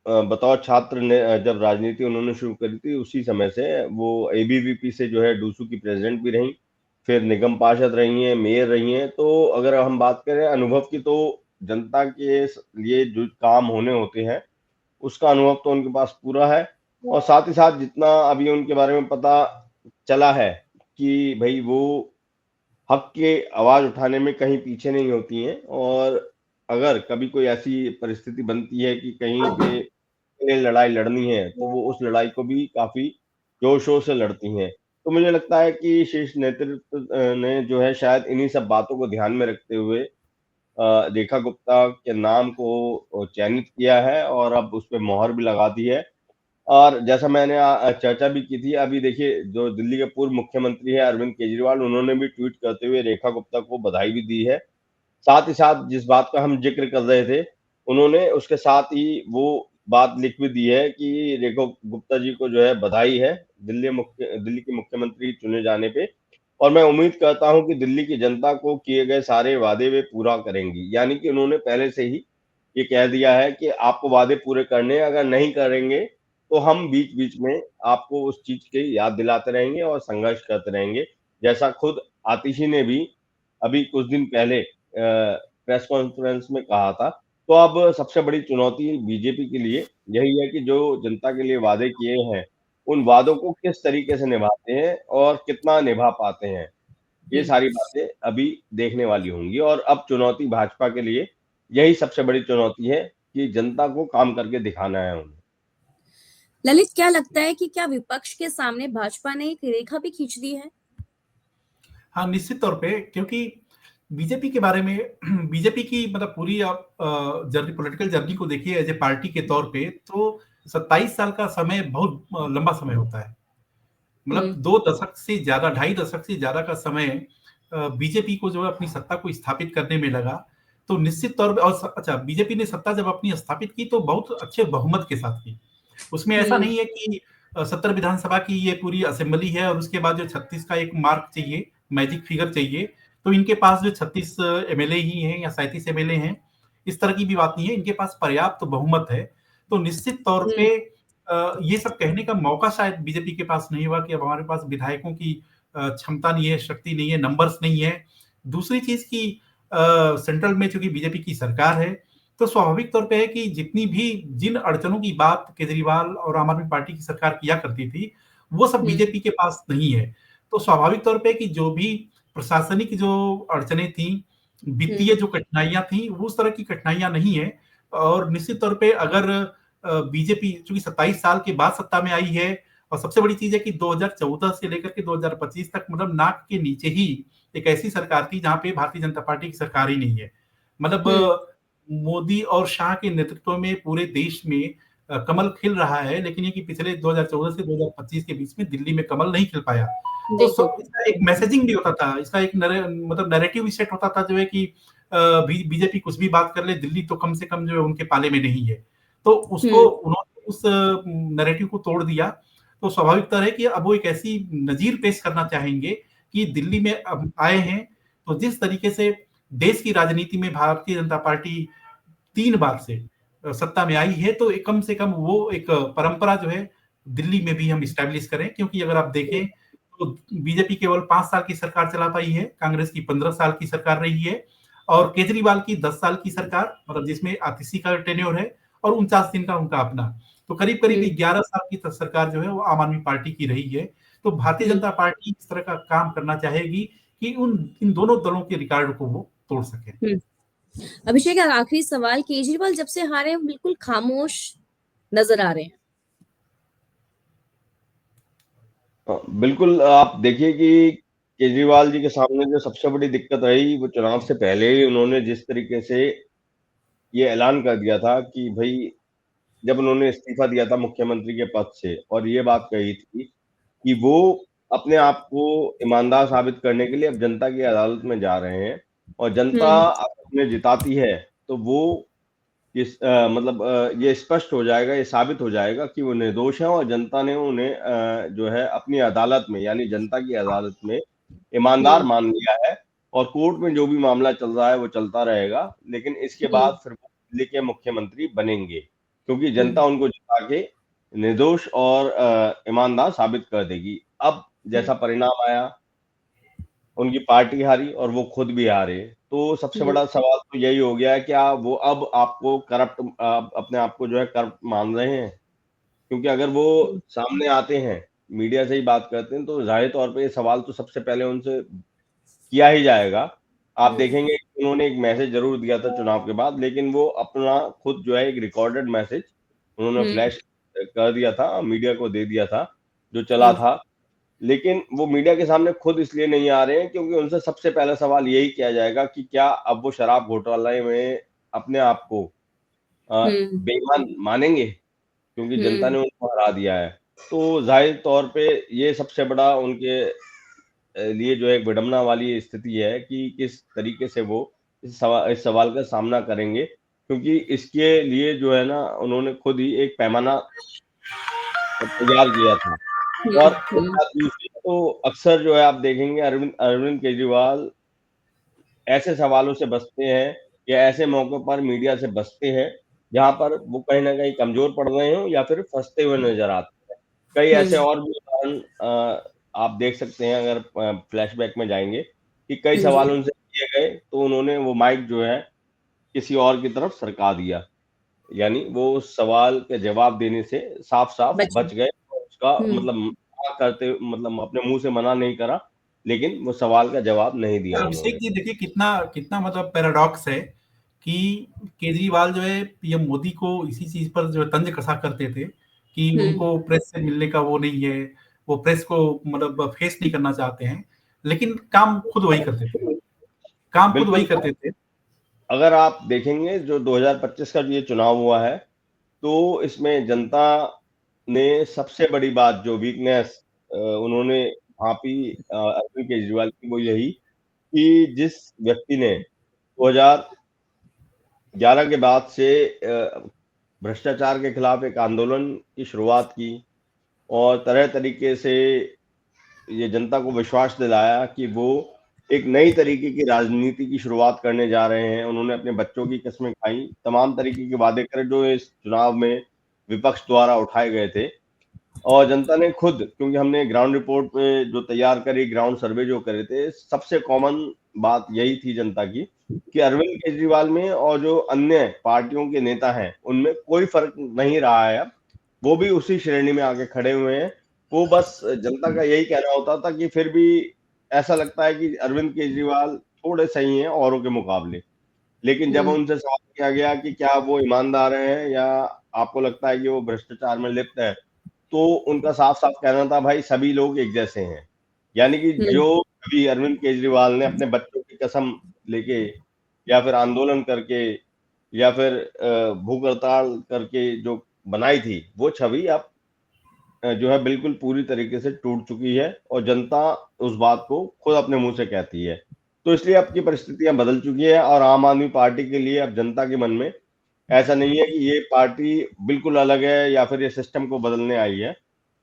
बतौर छात्र ने जब राजनीति उन्होंने शुरू करी थी उसी समय से वो एबीवीपी से जो है डूसू की प्रेज़िडेंट भी रहीं, फिर निगम पार्षद रही हैं, मेयर रही हैं। तो अगर हम बात करें अनुभव की तो जनता के लिए जो काम होने होते हैं, उसका अनुभव तो उनके पास पूरा है और साथ ही साथ जितना अभी उनके बारे में पता चला है कि भई वो हक के आवाज़ उठाने में कहीं पीछे नहीं होती हैं और अगर कभी कोई ऐसी परिस्थिति बनती है कि कहीं पे लड़ाई लड़नी है, तो वो उस लड़ाई को भी काफ़ी जोर-शोर से लड़ती हैं। तो मुझे लगता है कि शीर्ष नेतृत्व ने जो है शायद इन्हीं सब बातों को ध्यान में रखते हुए रेखा गुप्ता के नाम को चयनित किया है और अब उसपे मोहर भी लगा दी है। और जैसा मैंने चर्चा भी की थी, अभी देखिए जो दिल्ली के पूर्व मुख्यमंत्री हैं अरविंद केजरीवाल, उन्होंने भी ट्वीट करते हुए रेखा गुप्ता को बधाई भी दी है। साथ ही साथ जिस बात का हम ज़िक्र कर रहे थे, उन्होंने उसके साथ ही वो बात लिख भी दी है कि रेखा गुप्ता जी को जो है बधाई है, दिल्ली के मुख्यमंत्री चुने जाने पे और मैं उम्मीद करता हूँ कि दिल्ली की जनता को किए गए सारे वादे वे पूरा करेंगी। यानी कि उन्होंने पहले से ही ये कह दिया है कि आपको वादे पूरे करने हैं, अगर नहीं करेंगे, तो हम बीच-बीच में आपको उस चीज़ की याद दिलाते रहेंगे और संघर्ष करते रहेंगे। जैसा खुद आतिशी ने भी अभी कुछ दिन पहले प्रेस कॉन्फ्रेंस में कहा था। तो अब सबसे बड़ी चुनौती बीजेपी के लिए यही है कि जो जनता के लिए वादे किए हैं, उन वादों को किस तरीके से निभाते हैं और कितना निभा पाते हैं। ये सारी बातें अभी देखने वाली होंगी और अब चुनौती भाजपा के लिए यही सबसे बड़ी चुनौती है कि जनता को काम करके दिखाना है उन्हें। ललित, क्या लगता है कि क्या विपक्ष के सामने भाजपा ने एक रेखा भी खींच दी है? हाँ, निश्चित तौर पे, क्योंकि बीजेपी के बारे में बीजेपी की मतलब पूरी आप जर्नी, पॉलिटिकल जर्नी को देखिए एज ए पार्टी के तौर पे, तो 27 साल का समय बहुत लंबा समय होता है। मतलब 2 दशक से ज़्यादा, 2.5 दशक से ज़्यादा का समय बीजेपी को जो है अपनी सत्ता को स्थापित करने में लगा। तो निश्चित तौर पे और अच्छा, बीजेपी ने सत्ता जब अपनी स्थापित की तो बहुत अच्छे बहुमत के साथ की। उसमें ऐसा नहीं है कि 70 विधानसभा की ये पूरी असेंबली है और उसके बाद जो 36 का एक मार्क चाहिए, मैजिक फिगर चाहिए, तो इनके पास जो 36 एमएलए ही हैं या 37 एमएलए हैं, इस तरह की भी बात नहीं है, इनके पास पर्याप्त बहुमत है। तो निश्चित तौर पे ये सब कहने का मौका शायद बीजेपी के पास नहीं हुआ कि अब हमारे पास विधायकों की क्षमता नहीं है, शक्ति नहीं है, नंबर्स नहीं है। दूसरी चीज़ कि सेंट्रल में चूँकि बीजेपी की सरकार है, तो स्वाभाविक तौर पे है कि जिन अड़चनों की बात केजरीवाल और आम आदमी पार्टी की सरकार किया करती थी, वो सब बीजेपी के पास नहीं है। तो स्वाभाविक तौर पे कि जो भी प्रशासनिक जो अड़चनें थी, वित्तीय जो कठिनाइयाँ थी, वो उस तरह की कठिनाइयाँ नहीं है और निश्चित तौर पे अगर बीजेपी चूँकि 27 साल के बाद सत्ता में आई है और सबसे बड़ी चीज़ है कि 2014 से लेकर के 2025 तक मतलब नाक के नीचे ही एक ऐसी सरकार थी जहाँ पे भारतीय जनता पार्टी की सरकार ही नहीं है। मतलब मोदी और शाह के नेतृत्व में पूरे देश में कमल खिल रहा है, लेकिन ये कि पिछले 2014 से 2025 के बीच में दिल्ली में कमल नहीं खिल पाया। तो इसका एक मैसेजिंग भी होता था, इसका एक मतलब नैरेटिव भी सेट होता था जो है कि बीजेपी कुछ भी बात कर ले, दिल्ली तो कम से कम जो है उनके पाले में नहीं है। तो उसको उन्होंने उस नैरेटिव को तोड़ दिया। तो स्वाभाविक है कि अब वो एक ऐसी नजीर पेश करना चाहेंगे कि दिल्ली में अब आए हैं, तो जिस तरीके से देश की राजनीति में भारतीय जनता पार्टी 3 बार से सत्ता में आई है, तो कम से कम वो एक परंपरा जो है दिल्ली में भी हम इस्टेब्लिश करें। क्योंकि अगर आप देखें तो बीजेपी केवल 5 साल की सरकार चला पाई है, कांग्रेस की 15 साल की सरकार रही है और केजरीवाल की 10 साल की सरकार, मतलब जिसमें आतिशी का टेन्योर है और 49 दिन का उनका अपना, तो करीब करीब 11 साल की सरकार जो है वो आम आदमी पार्टी की रही है। तो भारतीय जनता पार्टी इस तरह का काम करना चाहेगी कि इन दोनों दलों के रिकॉर्ड को वो तोड़ सके। अभिषेक, आखिरी सवाल, केजरीवाल जब से हारे हैं बिल्कुल खामोश नजर आ रहे हैं। बिल्कुल, आप देखिए कि केजरीवाल जी के सामने जो सबसे बड़ी दिक्कत रही, वो चुनाव से पहले ही उन्होंने जिस तरीके से ये ऐलान कर दिया था कि भाई, जब उन्होंने इस्तीफा दिया था मुख्यमंत्री के पद से और ये बात कही थी कि वो अपने आप को ईमानदार साबित करने के लिए अब जनता की अदालत में जा रहे हैं और जनता अगर उन्हें जिताती है तो वो ये स्पष्ट हो जाएगा, ये साबित हो जाएगा कि वो निर्दोष हैं और जनता ने उन्हें जो है अपनी अदालत में, यानी जनता की अदालत में ईमानदार मान लिया है और कोर्ट में जो भी मामला चल रहा है वो चलता रहेगा, लेकिन इसके बाद फिर वो दिल्ली के मुख्यमंत्री बनेंगे क्योंकि जनता उनको जिता के निर्दोष और ईमानदार साबित कर देगी। अब जैसा परिणाम आया, उनकी पार्टी हारी और वो खुद भी हारे, तो सबसे बड़ा सवाल तो यही हो गया है क्या वो अब आपको अपने आप को जो है करप्ट मान रहे हैं? क्योंकि अगर वो सामने आते हैं, मीडिया से ही बात करते हैं, तो ज़ाहिर तौर पे ये सवाल तो सबसे पहले उनसे किया ही जाएगा। आप देखेंगे कि उन्होंने एक मैसेज ज़रूर दिया था चुनाव के बाद, लेकिन वो अपना खुद जो है एक रिकॉर्डेड मैसेज उन्होंने फ्लैश कर दिया था, मीडिया को दे दिया था, जो चला था। लेकिन वो मीडिया के सामने खुद इसलिए नहीं आ रहे हैं क्योंकि उनसे सबसे पहला सवाल यही किया जाएगा कि क्या अब वो शराब घोटाले में अपने आप को बेईमान मानेंगे? क्योंकि जनता ने उनको हरा दिया है। तो ज़ाहिर तौर पे ये सबसे बड़ा उनके लिए जो एक विडंबना वाली स्थिति है कि किस तरीके से वो इस सवाल का सामना करेंगे, क्योंकि इसके लिए जो है ना उन्होंने खुद ही एक पैमाना तैयार किया था। और एक बात दूसरी तो अक्सर जो है आप देखेंगे अरविंद केजरीवाल ऐसे सवालों से बचते हैं या ऐसे मौकों पर मीडिया से बचते हैं, जहाँ पर वो कहीं न कहीं कमज़ोर पड़ रहे हों या फिर फँसते हुए नज़र आते हैं। कई ऐसे और भी उदाहरण आप देख सकते हैं अगर फ्लैशबैक में जाएँगे कि कई सवाल उनसे किए गए, तो उन्होंने वो माइक जो है किसी और की तरफ सरका दिया। यानी वो उस सवाल के जवाब देने से साफ-साफ बच गए और उसका मतलब अपने मुँह से मना नहीं करा, लेकिन वो सवाल का जवाब नहीं दिया अभिषेक उन्होंने। जी देखिए कितना मतलब पैराडॉक्स है कि केजरीवाल जो है पीएम मोदी को इसी चीज पर जो है तंज कसा करते थे कि उनको प्रेस से मिलने का वो नहीं है, वो प्रेस को मतलब फेस नहीं करना चाहते हैं, लेकिन काम खुद वही करते थे, काम खुद वही करते थे। अगर आप देखेंगे जो 2025 का ये चुनाव हुआ है, तो इसमें जनता ने सबसे बड़ी बात जो वीकनेस उन्होंने भांपी अरविंद केजरीवाल की, वो यही कि जिस व्यक्ति ने 2011 के बाद से भ्रष्टाचार के खिलाफ एक आंदोलन की शुरुआत की और तरह तरीके से ये जनता को विश्वास दिलाया कि वो एक नई तरीके की राजनीति की शुरुआत करने जा रहे हैं। उन्होंने अपने बच्चों की कसमें खाई, तमाम तरीके के वादे करे जो इस चुनाव में विपक्ष द्वारा उठाए गए थे और जनता ने खुद, क्योंकि हमने ग्राउंड रिपोर्ट पे जो तैयार करी, ग्राउंड सर्वे जो करे थे, सबसे कॉमन बात यही थी जनता की कि अरविंद केजरीवाल में और जो अन्य पार्टियों के नेता हैं, उनमें कोई फ़र्क नहीं रहा है अब। वो भी उसी श्रेणी में आके खड़े हुए हैं। वो बस जनता का यही कहना होता था कि फिर भी ऐसा लगता है कि अरविंद केजरीवाल थोड़े सही हैं औरों के मुकाबले। लेकिन जब उनसे सवाल किया गया कि क्या वो ईमानदार हैं या आपको लगता है कि वो भ्रष्टाचार में लिप्त है, तो उनका साफ-साफ कहना था, भाई सभी लोग एक जैसे हैं। यानी कि जो कभी अरविंद केजरीवाल ने अपने बच्चों की कसम लेके या फिर आंदोलन करके या फिर भूख हड़ताल करके जो बनाई थी, वो छवि अब जो है बिल्कुल पूरी तरीके से टूट चुकी है और जनता उस बात को खुद अपने मुंह से कहती है। तो इसलिए अब की परिस्थितियां बदल चुकी है और आम आदमी पार्टी के लिए अब जनता के मन में ऐसा नहीं है कि ये पार्टी बिल्कुल अलग है या फिर ये सिस्टम को बदलने आई है,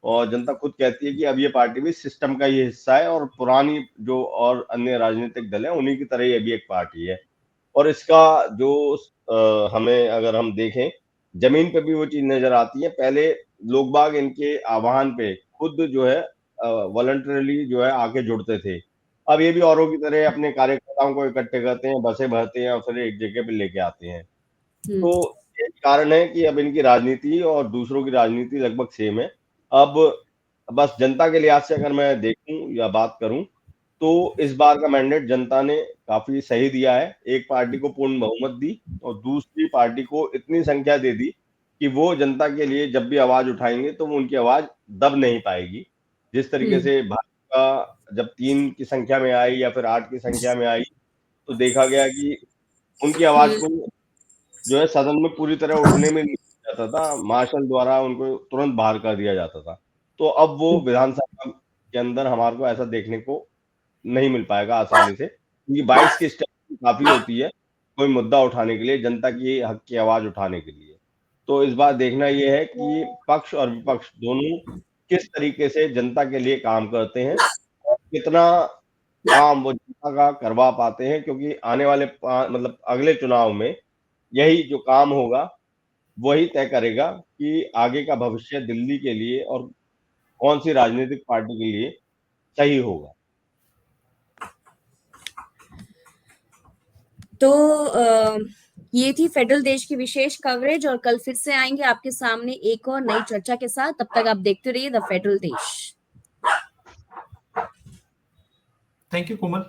और जनता खुद कहती है कि अब ये पार्टी भी सिस्टम का ही हिस्सा है और पुरानी जो और अन्य राजनीतिक दल है उन्हीं की तरह ये भी एक पार्टी है। और इसका जो हमें अगर हम देखें, जमीन पे भी वो चीज नजर आती है। पहले लोग बाग इनके आह्वान पे खुद जो है वॉलंटरली जो है आके जुड़ते थे। अब ये भी औरों की तरह अपने कार्यकर्ताओं को इकट्ठे करते हैं, बसें भरते हैं और फिर एक जगह पे लेके आते हैं। तो यही कारण है कि अब इनकी राजनीति और दूसरों की राजनीति लगभग सेम है। अब बस जनता के लिहाज से अगर मैं देखूं या बात करूं, तो इस बार का मैंडेट जनता ने काफी सही दिया है। एक पार्टी को पूर्ण बहुमत दी और दूसरी पार्टी को इतनी संख्या दे दी कि वो जनता के लिए जब भी आवाज उठाएंगे तो वो उनकी आवाज दब नहीं पाएगी। जिस तरीके से भाजपा जब 3 की संख्या में आई या फिर 8 की संख्या में आई, तो देखा गया कि उनकी आवाज को जो है सदन में पूरी तरह उठने में नहीं दिया जाता था, मार्शल द्वारा उनको तुरंत बाहर कर दिया जाता था। तो अब वो विधानसभा के अंदर हमारे को ऐसा देखने को नहीं मिल पाएगा आसानी से, क्योंकि 22 की स्टेप काफ़ी होती है, कोई मुद्दा उठाने के लिए, जनता की हक की आवाज़ उठाने के लिए। तो इस बार देखना ये है कि पक्ष और विपक्ष दोनों किस तरीके से जनता के लिए काम करते हैं और कितना काम वो जनता का करवा पाते हैं, क्योंकि आने वाले मतलब अगले चुनाव में यही जो काम होगा, वही तय करेगा कि आगे का भविष्य दिल्ली के लिए और कौन-सी राजनीतिक पार्टी के लिए सही होगा। तो ये थी फेडरल देश की विशेष कवरेज, और कल फिर से आएंगे आपके सामने एक और नई चर्चा के साथ। तब तक आप देखते रहिए द फेडरल देश। Thank you Komal.